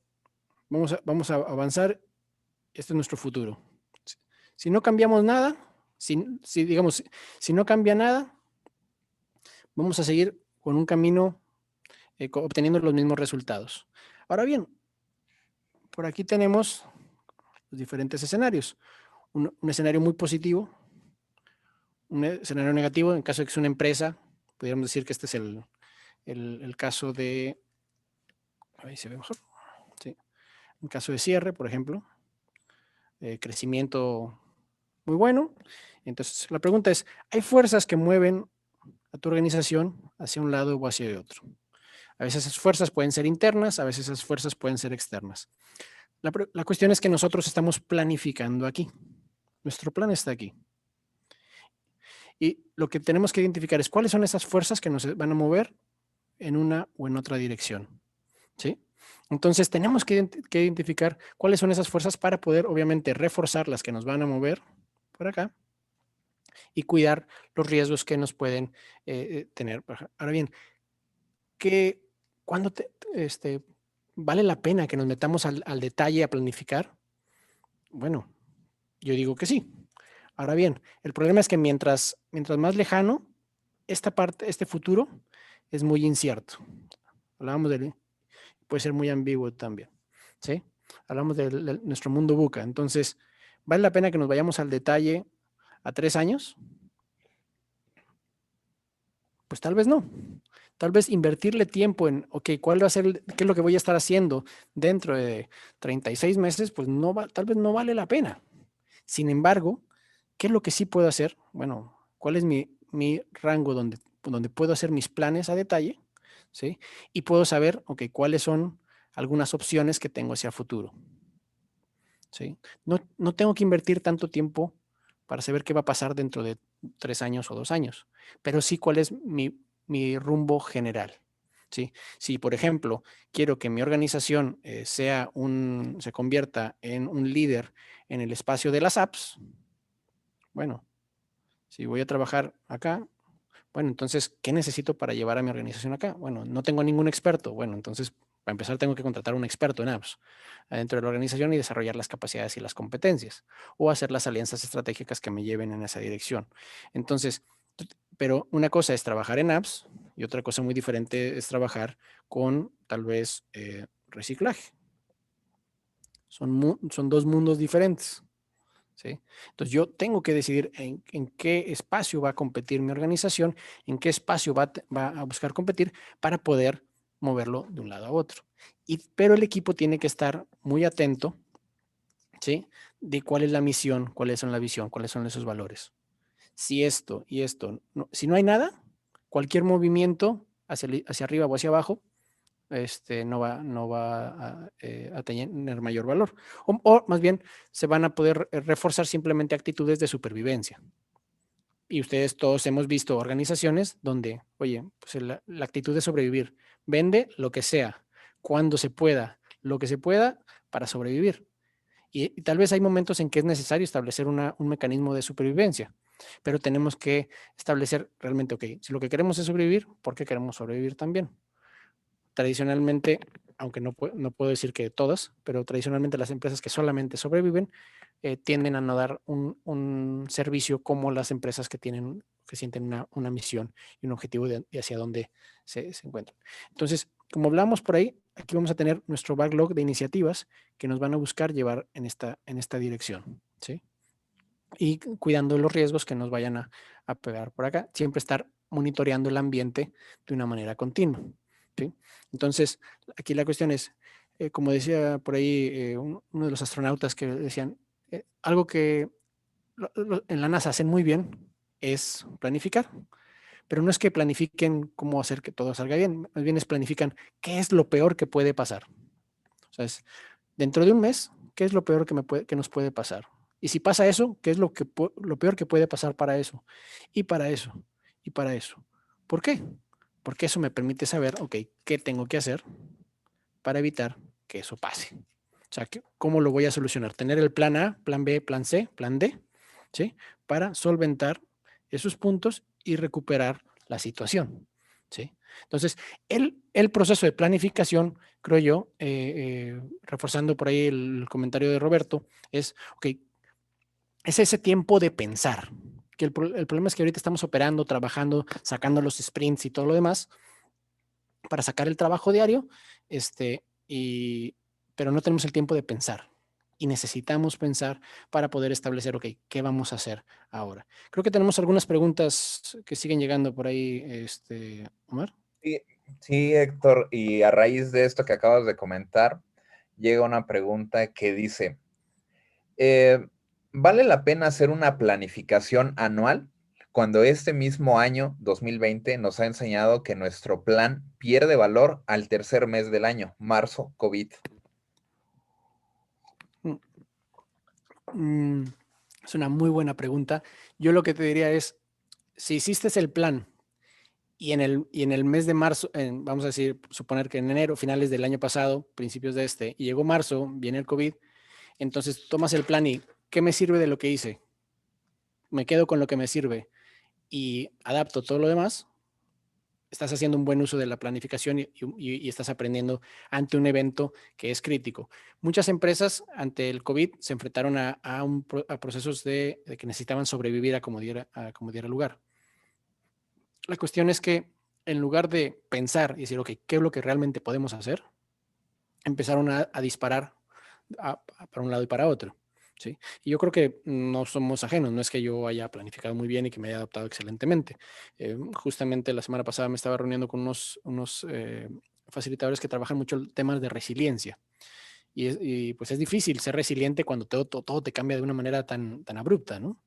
B: vamos a avanzar, este es nuestro futuro. Si no cambiamos nada, digamos, si no cambia nada, vamos a seguir con un camino obteniendo los mismos resultados. Ahora bien, por aquí tenemos los diferentes escenarios. Un escenario muy positivo, un escenario negativo, en caso de que es una empresa, podríamos decir que este es el caso de, ahí se ve mejor, ¿sí? En caso de cierre, por ejemplo, crecimiento muy bueno. Entonces, la pregunta es, ¿hay fuerzas que mueven a tu organización hacia un lado o hacia otro? A veces esas fuerzas pueden ser internas, a veces esas fuerzas pueden ser externas. La cuestión es que nosotros estamos planificando aquí. Nuestro plan está aquí. Y lo que tenemos que identificar es cuáles son esas fuerzas que nos van a mover en una o en otra dirección. ¿Sí? Entonces tenemos que identificar cuáles son esas fuerzas para poder, obviamente, reforzar las que nos van a mover por acá y cuidar los riesgos que nos pueden tener. Ahora bien, ¿cuándo vale la pena que nos metamos al detalle a planificar? Bueno, yo digo que sí. Ahora bien, el problema es que mientras más lejano, esta parte, este futuro es muy incierto. Hablábamos puede ser muy ambiguo también, ¿sí? Hablamos de nuestro mundo VUCA. Entonces, ¿vale la pena que nos vayamos al detalle a 3 años? Pues tal vez no. Tal vez invertirle tiempo en, ok, ¿cuál va a ser, qué es lo que voy a estar haciendo dentro de 36 meses? Pues tal vez no vale la pena. Sin embargo, ¿qué es lo que sí puedo hacer? Bueno, ¿cuál es mi rango donde puedo hacer mis planes a detalle? ¿Sí? Y puedo saber, ok, cuáles son algunas opciones que tengo hacia futuro. ¿Sí? No tengo que invertir tanto tiempo para saber qué va a pasar dentro de 3 años o 2 años, pero sí cuál es mi rumbo general. ¿Sí? Si, por ejemplo, quiero que mi organización se convierta en un líder en el espacio de las apps, bueno, si voy a trabajar acá, bueno, entonces, ¿qué necesito para llevar a mi organización acá? Bueno, no tengo ningún experto. Bueno, entonces, para empezar, tengo que contratar a un experto en apps dentro de la organización y desarrollar las capacidades y las competencias o hacer las alianzas estratégicas que me lleven en esa dirección. Entonces, pero una cosa es trabajar en apps y otra cosa muy diferente es trabajar con tal vez reciclaje. Son dos mundos diferentes. ¿Sí? Entonces yo tengo que decidir en qué espacio va a competir mi organización, en qué espacio va a buscar competir para poder moverlo de un lado a otro. Pero el equipo tiene que estar muy atento, ¿sí? De cuál es la misión, cuáles son la visión, cuáles son esos valores. Si esto y esto, si no hay nada, cualquier movimiento hacia arriba o hacia abajo no va a tener mayor valor. O más bien, se van a poder reforzar simplemente actitudes de supervivencia. Y ustedes todos hemos visto organizaciones donde, oye, pues la actitud de sobrevivir, vende lo que sea, cuando se pueda, lo que se pueda para sobrevivir. Y tal vez hay momentos en que es necesario establecer un mecanismo de supervivencia, pero tenemos que establecer realmente, ok, si lo que queremos es sobrevivir, ¿por qué queremos sobrevivir también? Tradicionalmente, aunque no puedo decir que todas, pero tradicionalmente las empresas que solamente sobreviven tienden a no dar un servicio como las empresas que sienten una misión y un objetivo de hacia dónde se encuentran. Entonces, como hablamos por ahí, aquí vamos a tener nuestro backlog de iniciativas que nos van a buscar llevar en esta dirección, ¿sí? Y cuidando los riesgos que nos vayan a pegar por acá. Siempre estar monitoreando el ambiente de una manera continua. ¿Sí? Entonces, aquí la cuestión es, como decía por ahí uno de los astronautas que decían, algo que en la NASA hacen muy bien es planificar, pero no es que planifiquen cómo hacer que todo salga bien, más bien es planifican qué es lo peor que puede pasar. O sea, dentro de un mes, ¿qué es lo peor que nos puede pasar? Y si pasa eso, ¿qué es lo peor que puede pasar para eso? Y para eso, y para eso. ¿Por qué? Porque eso me permite saber, ok, qué tengo que hacer para evitar que eso pase. O sea, ¿cómo lo voy a solucionar? Tener el plan A, plan B, plan C, plan D, ¿sí? Para solventar esos puntos y recuperar la situación, ¿sí? Entonces, el proceso de planificación, creo yo, reforzando por ahí el comentario de Roberto, es, ok, es ese tiempo de pensar. que el problema es que ahorita estamos operando, trabajando, sacando los sprints y todo lo demás para sacar el trabajo diario, pero no tenemos el tiempo de pensar. Y necesitamos pensar para poder establecer, ok, ¿qué vamos a hacer ahora? Creo que tenemos algunas preguntas que siguen llegando por ahí, Omar.
A: Sí, sí, Héctor, y a raíz de esto que acabas de comentar, llega una pregunta que dice, ¿vale la pena hacer una planificación anual cuando este mismo año 2020 nos ha enseñado que nuestro plan pierde valor al tercer mes del año, marzo, COVID?
B: Es una muy buena pregunta. Yo lo que te diría es, si hiciste el plan y en el mes de marzo, vamos a decir, suponer que en enero, finales del año pasado, principios de y llegó marzo, viene el COVID, entonces tomas el plan y ¿qué me sirve de lo que hice? Me quedo con lo que me sirve y adapto todo lo demás. Estás haciendo un buen uso de la planificación y estás aprendiendo ante un evento que es crítico. Muchas empresas ante el COVID se enfrentaron a procesos de que necesitaban sobrevivir a como diera lugar. La cuestión es que en lugar de pensar y decir, ok, ¿qué es lo que realmente podemos hacer? Empezaron a disparar para un lado y para otro. ¿Sí? Y yo creo que no somos ajenos, no es que yo haya planificado muy bien y que me haya adaptado excelentemente. Justamente la semana pasada me estaba reuniendo con unos facilitadores que trabajan mucho el tema de resiliencia. Y pues es difícil ser resiliente cuando todo te cambia de una manera tan abrupta, ¿no?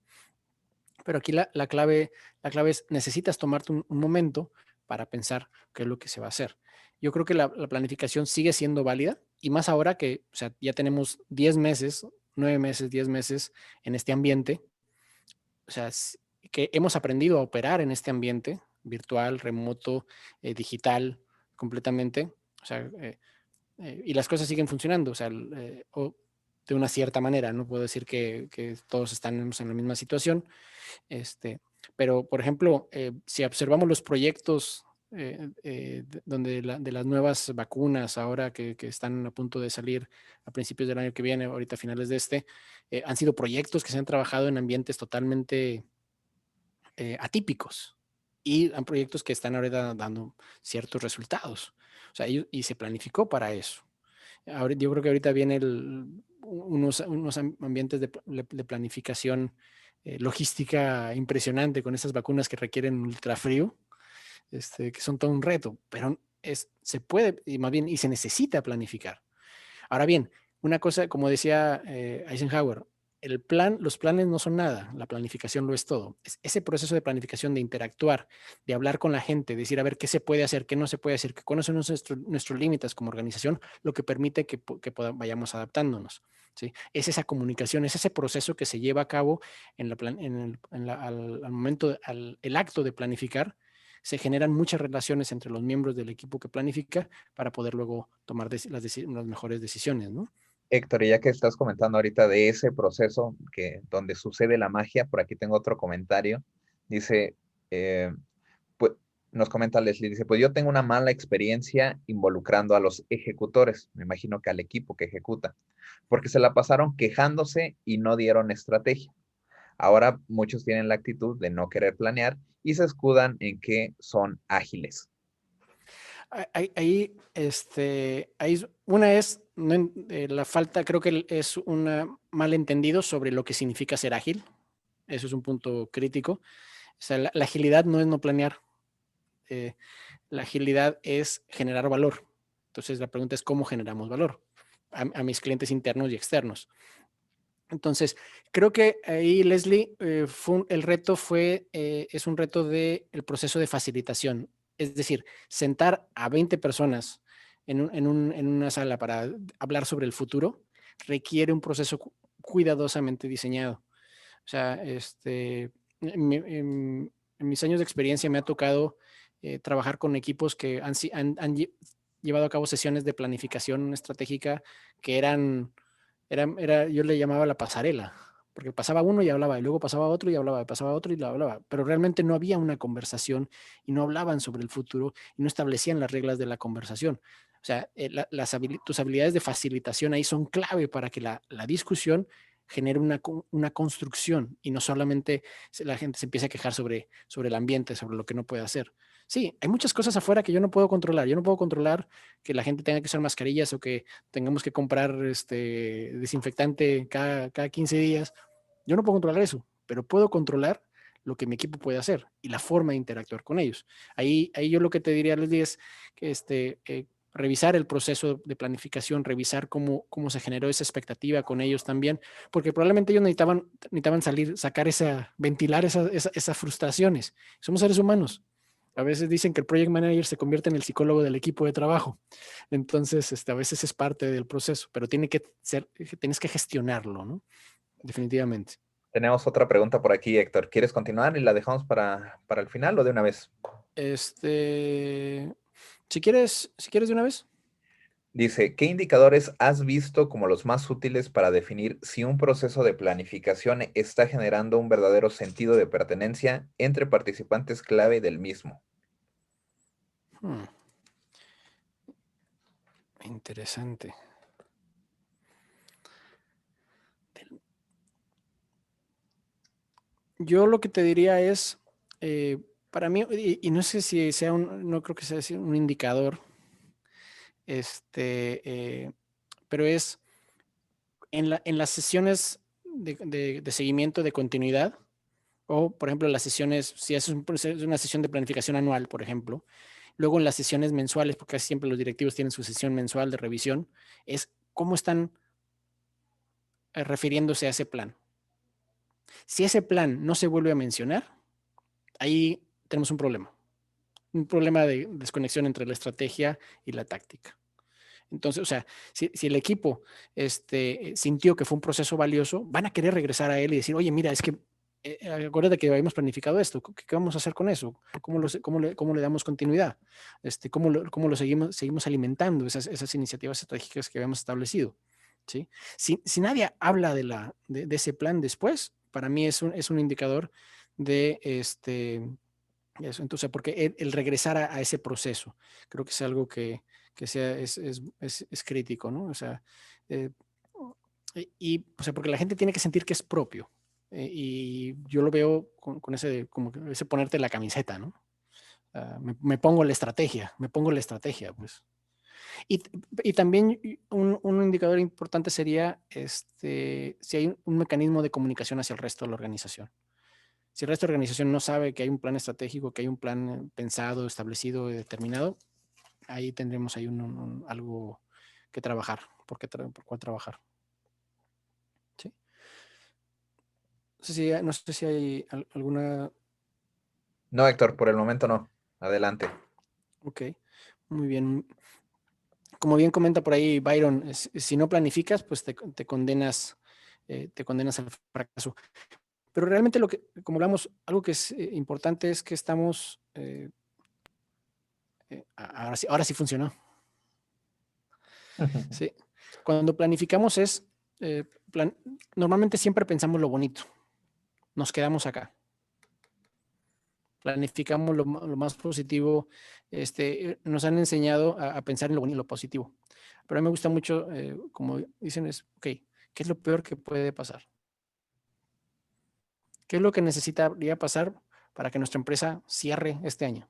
B: Pero aquí la clave es, necesitas tomarte un momento para pensar qué es lo que se va a hacer. Yo creo que la planificación sigue siendo válida y más ahora que, o sea, ya tenemos 10 meses, 9 meses, 10 meses en este ambiente. O sea, que hemos aprendido a operar en este ambiente virtual, remoto, digital, completamente. O sea, y las cosas siguen funcionando. O sea, de una cierta manera. No puedo decir que todos estamos en la misma situación. Pero, por ejemplo, si observamos los proyectos donde de las nuevas vacunas ahora que están a punto de salir a principios del año que viene, ahorita a finales de han sido proyectos que se han trabajado en ambientes totalmente atípicos y han proyectos que están ahora dando ciertos resultados. O sea, y se planificó para eso. Yo creo que ahorita viene unos ambientes de planificación logística impresionante con esas vacunas que requieren ultrafrío, que son todo un reto, pero se puede, y más bien, y se necesita planificar. Ahora bien, una cosa, como decía Eisenhower, los planes no son nada, la planificación lo es todo. Es ese proceso de planificación, de interactuar, de hablar con la gente, decir a ver qué se puede hacer, qué no se puede hacer, cuáles son nuestros límites como organización, lo que permite que vayamos adaptándonos. ¿Sí? Es esa comunicación, es ese proceso que se lleva a cabo al momento, el acto de planificar. Se generan muchas relaciones entre los miembros del equipo que planifica para poder luego tomar las mejores decisiones, ¿no?
A: Héctor, y ya que estás comentando ahorita de ese proceso donde sucede la magia, por aquí tengo otro comentario. Dice, pues, nos comenta Leslie, dice, pues yo tengo una mala experiencia involucrando a los ejecutores, me imagino que al equipo que ejecuta, porque se la pasaron quejándose y no dieron estrategia. Ahora muchos tienen la actitud de no querer planear y se escudan en que son ágiles.
B: Ahí, una es la falta, creo que es un malentendido sobre lo que significa ser ágil. Eso es un punto crítico. O sea, la agilidad no es no planear. La agilidad es generar valor. Entonces, la pregunta es cómo generamos valor a mis clientes internos y externos. Entonces, creo que ahí, Leslie, el reto es un reto del proceso de facilitación. Es decir, sentar a 20 personas en una sala para hablar sobre el futuro requiere un proceso cuidadosamente diseñado. O sea, en mis años de experiencia me ha tocado trabajar con equipos que han llevado a cabo sesiones de planificación estratégica que yo le llamaba la pasarela, porque pasaba uno y hablaba, y luego pasaba otro y hablaba, y pasaba otro y hablaba, pero realmente no había una conversación y no hablaban sobre el futuro y no establecían las reglas de la conversación. O sea, tus habilidades de facilitación ahí son clave para que la discusión genere una construcción y no solamente la gente se empiece a quejar sobre el ambiente, sobre lo que no puede hacer. Sí, hay muchas cosas afuera que yo no puedo controlar. Yo no puedo controlar que la gente tenga que usar mascarillas o que tengamos que comprar desinfectante cada 15 días. Yo no puedo controlar eso, pero puedo controlar lo que mi equipo puede hacer y la forma de interactuar con ellos. Ahí yo lo que te diría, Leslie, es que revisar el proceso de planificación, revisar cómo se generó esa expectativa con ellos también, porque probablemente ellos necesitaban ventilar esas frustraciones. Somos seres humanos. A veces dicen que el project manager se convierte en el psicólogo del equipo de trabajo. Entonces, a veces es parte del proceso, pero tienes que gestionarlo, ¿no? Definitivamente.
A: Tenemos otra pregunta por aquí, Héctor. ¿Quieres continuar y la dejamos para el final o de una vez?
B: Si quieres de una vez.
A: Dice, ¿qué indicadores has visto como los más útiles para definir si un proceso de planificación está generando un verdadero sentido de pertenencia entre participantes clave del mismo?
B: Interesante. Yo lo que te diría es, para mí, y no sé si sea no creo que sea un indicador, pero es en las sesiones de seguimiento de continuidad, o por ejemplo, las sesiones, si es una sesión de planificación anual, por ejemplo, luego en las sesiones mensuales, porque casi siempre los directivos tienen su sesión mensual de revisión, es cómo están refiriéndose a ese plan. Si ese plan no se vuelve a mencionar, ahí tenemos un problema de desconexión entre la estrategia y la táctica. Entonces, o sea, si el equipo sintió que fue un proceso valioso, van a querer regresar a él y decir, oye, mira, es que acuérdate que habíamos planificado esto, ¿qué vamos a hacer con eso? ¿Cómo le damos continuidad? ¿Cómo lo seguimos alimentando, esas iniciativas estratégicas que habíamos establecido? ¿Sí? Si nadie habla de ese plan después, para mí es un indicador de eso. Entonces, porque el regresar a ese proceso, creo que es algo que es crítico, ¿no? O sea, o sea, porque la gente tiene que sentir que es propio. Y yo lo veo con ese ponerte la camiseta, ¿no? Me pongo la estrategia, pues. Y también un indicador importante sería si hay un mecanismo de comunicación hacia el resto de la organización. Si el resto de la organización no sabe que hay un plan estratégico, que hay un plan pensado, establecido y determinado, ahí tendremos ahí algo que trabajar, por cuál trabajar. ¿Sí? No sé si hay alguna...
A: No, Héctor, por el momento no. Adelante.
B: Ok, muy bien. Como bien comenta por ahí Byron, si no planificas, pues te condenas al fracaso. Pero realmente como hablamos, algo que es importante es que estamos... ahora sí funcionó. Sí. Cuando planificamos normalmente siempre pensamos lo bonito. Nos quedamos acá. Planificamos lo más positivo. Nos han enseñado a pensar en lo bonito y lo positivo. Pero a mí me gusta mucho, como dicen, ok, ¿qué es lo peor que puede pasar? ¿Qué es lo que necesitaría pasar para que nuestra empresa cierre este año?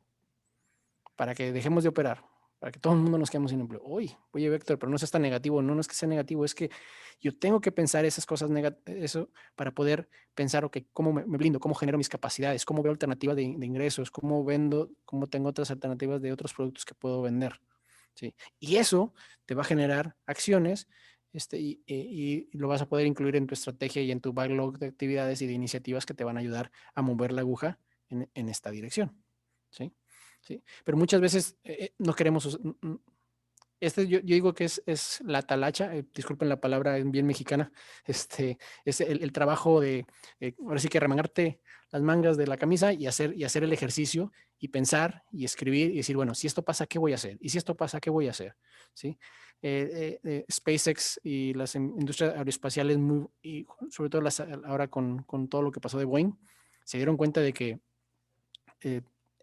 B: Para que dejemos de operar, para que todo el mundo nos quedemos sin empleo. Oye, Víctor, pero no seas tan negativo. No es que sea negativo, es que yo tengo que pensar esas cosas, eso, para poder pensar, ok, cómo me blindo, cómo genero mis capacidades, cómo veo alternativas de ingresos, cómo vendo, cómo tengo otras alternativas de otros productos que puedo vender. ¿Sí? Y eso te va a generar acciones y lo vas a poder incluir en tu estrategia y en tu backlog de actividades y de iniciativas que te van a ayudar a mover la aguja en esta dirección. ¿Sí? ¿Sí? Pero muchas veces no queremos... yo digo que es la talacha, disculpen la palabra bien mexicana, es el trabajo de, ahora sí que remangarte las mangas de la camisa y hacer el ejercicio y pensar y escribir y decir, bueno, si esto pasa, ¿qué voy a hacer? Y si esto pasa, ¿qué voy a hacer? ¿Sí? SpaceX y las industrias aeroespaciales, y sobre todo ahora con todo lo que pasó de Boeing, se dieron cuenta de que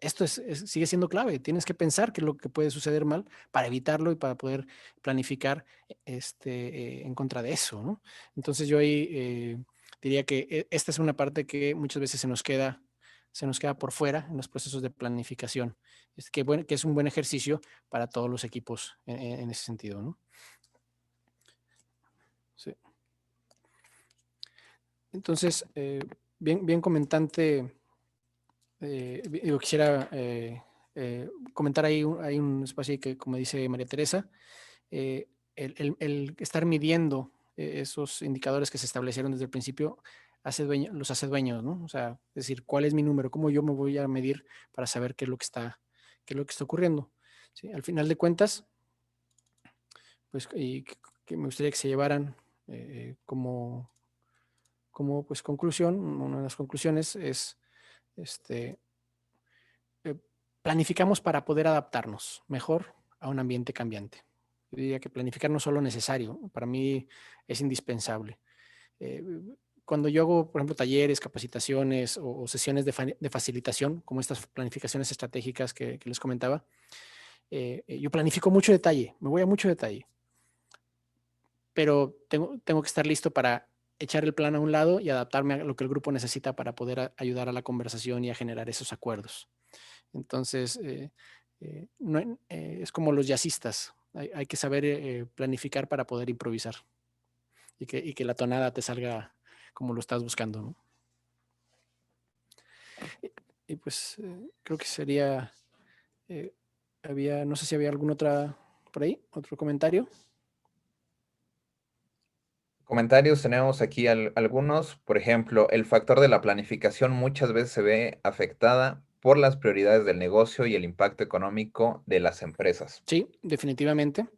B: esto sigue siendo clave. Tienes que pensar qué es lo que puede suceder mal para evitarlo y para poder planificar en contra de eso, ¿no? Entonces yo ahí diría que esta es una parte que muchas veces se nos queda por fuera en los procesos de planificación. Que es un buen ejercicio para todos los equipos en ese sentido, ¿no? Sí. Entonces, bien comentante, yo quisiera comentar ahí hay un espacio ahí que, como dice María Teresa, el estar midiendo esos indicadores que se establecieron desde el principio los hace dueños, ¿no? O sea, es decir, ¿cuál es mi número? ¿Cómo yo me voy a medir para saber qué es lo que está ocurriendo? ¿Sí? Al final de cuentas, pues, y que me gustaría que se llevaran como pues conclusión, una de las conclusiones es, eh, planificamos para poder adaptarnos mejor a un ambiente cambiante. Yo diría que planificar no es solo necesario, para mí es indispensable. Eh, Cuando yo hago, por ejemplo, talleres, capacitaciones o sesiones de facilitación, como estas planificaciones estratégicas que les comentaba, yo planifico mucho detalle, me voy a mucho detalle, pero tengo que estar listo para echar el plan a un lado y adaptarme a lo que el grupo necesita para poder ayudar a la conversación y a generar esos acuerdos. Entonces, no, es como los jazzistas. Hay que saber planificar para poder improvisar y que la tonada te salga como lo estás buscando, ¿no? Y pues creo que sería, no sé si había algún otra por ahí, otro comentario.
A: Comentarios tenemos aquí algunos. Por ejemplo, el factor de la planificación muchas veces se ve afectada por las prioridades del negocio y el impacto económico de las empresas.
B: Sí, definitivamente.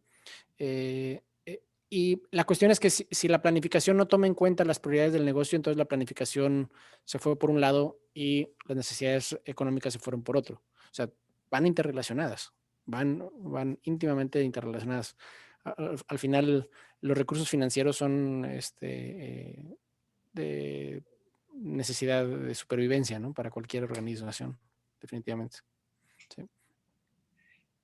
B: Y la cuestión es que si la planificación no toma en cuenta las prioridades del negocio, entonces la planificación se fue por un lado y las necesidades económicas se fueron por otro. O sea, van interrelacionadas, van íntimamente interrelacionadas. Al final, los recursos financieros son de necesidad de supervivencia, ¿no? Para cualquier organización, definitivamente. Sí.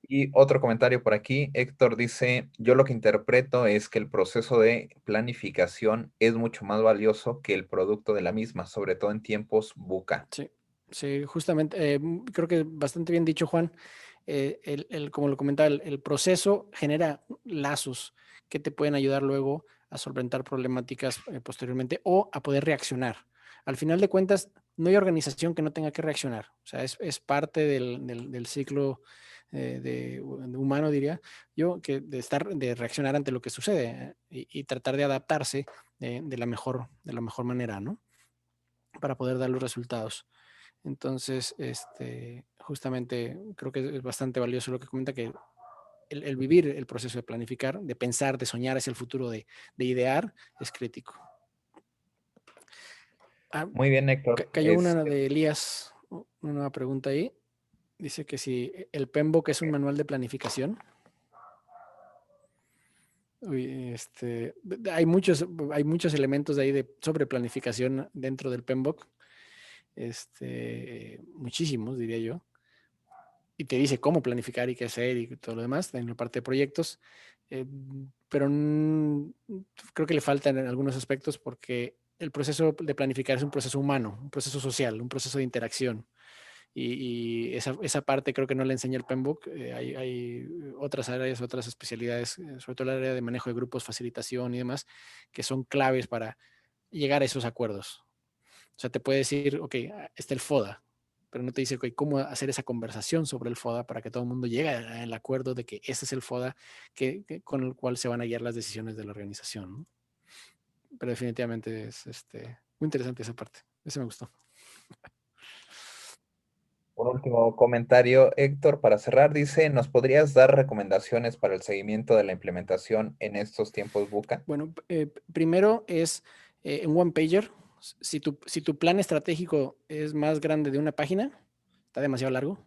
A: Y otro comentario por aquí, Héctor dice, yo lo que interpreto es que el proceso de planificación es mucho más valioso que el producto de la misma, sobre todo en tiempos VUCA.
B: Sí, sí, justamente, creo que bastante bien dicho, Juan. Como lo comentaba, el proceso genera lazos que te pueden ayudar luego a solventar problemáticas posteriormente o a poder reaccionar. Al final de cuentas, no hay organización que no tenga que reaccionar. O sea, es parte del ciclo humano, diría yo, de reaccionar ante lo que sucede y tratar de adaptarse de la mejor manera, ¿no? Para poder dar los resultados. Entonces, justamente creo que es bastante valioso lo que comenta, que el vivir el proceso de planificar, de pensar, de soñar hacia el futuro, de idear, es crítico. Ah,
A: Muy bien, Héctor.
B: cayó una de Elías, una nueva pregunta ahí. Dice que si el PMBOK es un manual de planificación. Uy, hay muchos elementos de ahí sobre planificación dentro del PMBOK. Muchísimos, diría yo. Y te dice cómo planificar y qué hacer y todo lo demás en la parte de proyectos. Pero creo que le faltan en algunos aspectos porque el proceso de planificar es un proceso humano, un proceso social, un proceso de interacción. Y esa parte creo que no le enseña el PMBOK. Hay otras áreas, otras especialidades, sobre todo el área de manejo de grupos, facilitación y demás, que son claves para llegar a esos acuerdos. O sea, te puede decir, ok, está el FODA, pero no te dice, ok, cómo hacer esa conversación sobre el FODA para que todo el mundo llegue al acuerdo de que ese es el FODA con el cual se van a guiar las decisiones de la organización, ¿no? Pero definitivamente es muy interesante esa parte. Ese me gustó.
A: Un último comentario, Héctor, para cerrar, dice, ¿nos podrías dar recomendaciones para el seguimiento de la implementación en estos tiempos VUCA?
B: Bueno, primero es en One Pager. Si tu plan estratégico es más grande de una página, está demasiado largo.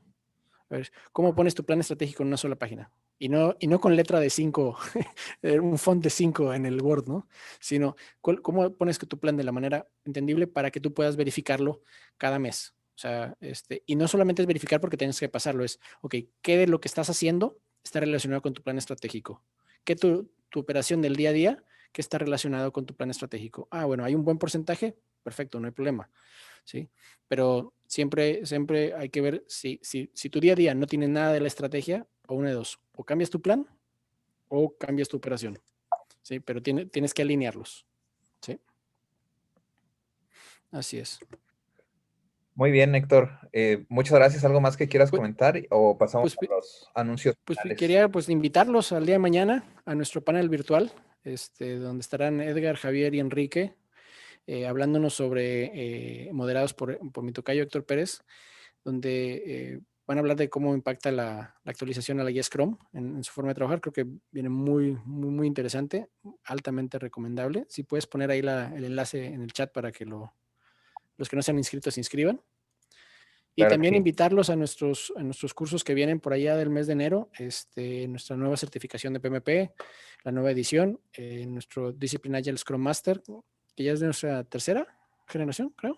B: A ver, ¿cómo pones tu plan estratégico en una sola página? Y no con letra de 5, un font de 5 en el Word, ¿no? Sino, ¿cómo pones tu plan de la manera entendible para que tú puedas verificarlo cada mes? O sea, y no solamente es verificar porque tienes que pasarlo, es, ok, ¿qué de lo que estás haciendo está relacionado con tu plan estratégico? ¿Qué tu operación del día a día, qué está relacionado con tu plan estratégico? Ah, bueno, hay un buen porcentaje, perfecto, no hay problema, ¿sí? Pero siempre hay que ver si tu día a día no tiene nada de la estrategia, o una de dos, o cambias tu plan o cambias tu operación, ¿sí? Pero tienes que alinearlos, ¿sí? Así es.
A: Muy bien, Héctor. Muchas gracias. ¿Algo más que quieras
B: Pues,
A: comentar o pasamos
B: pues,
A: a los anuncios
B: pues
A: finales?
B: quería pues invitarlos al día de mañana a nuestro panel virtual, donde estarán Edgar, Javier y Enrique hablándonos sobre moderados por mi tocayo Héctor Pérez, donde van a hablar de cómo impacta la actualización a la guía Scrum en su forma de trabajar. Creo que viene muy interesante, altamente recomendable. Si puedes poner ahí el enlace en el chat para que los que no se han inscrito se inscriban. Y
A: Claro que
B: también
A: sí.
B: invitarlos a nuestros cursos que vienen por allá del mes de enero, nuestra nueva certificación de PMP, la nueva edición, nuestro Discipline Agile Scrum Master, que ya es de nuestra tercera generación, creo,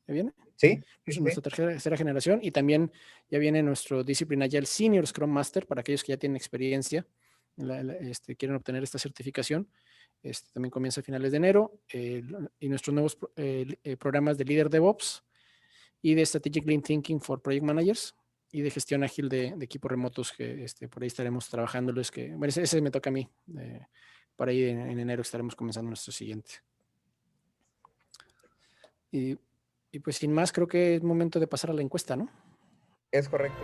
B: ya viene.
A: Sí, sí,
B: Es
A: sí.
B: nuestra tercera generación y también ya viene nuestro Discipline Agile Senior Scrum Master para aquellos que ya tienen experiencia, quieren obtener esta certificación. También comienza a finales de enero y nuestros nuevos programas de líder DevOps y de Strategic Lean Thinking for Project Managers y de gestión ágil de equipos remotos que por ahí estaremos trabajándolos. Bueno, ese me toca a mí. Por ahí en enero estaremos comenzando nuestro siguiente. Y pues sin más, creo que es momento de pasar a la encuesta, ¿no?
A: Es correcto.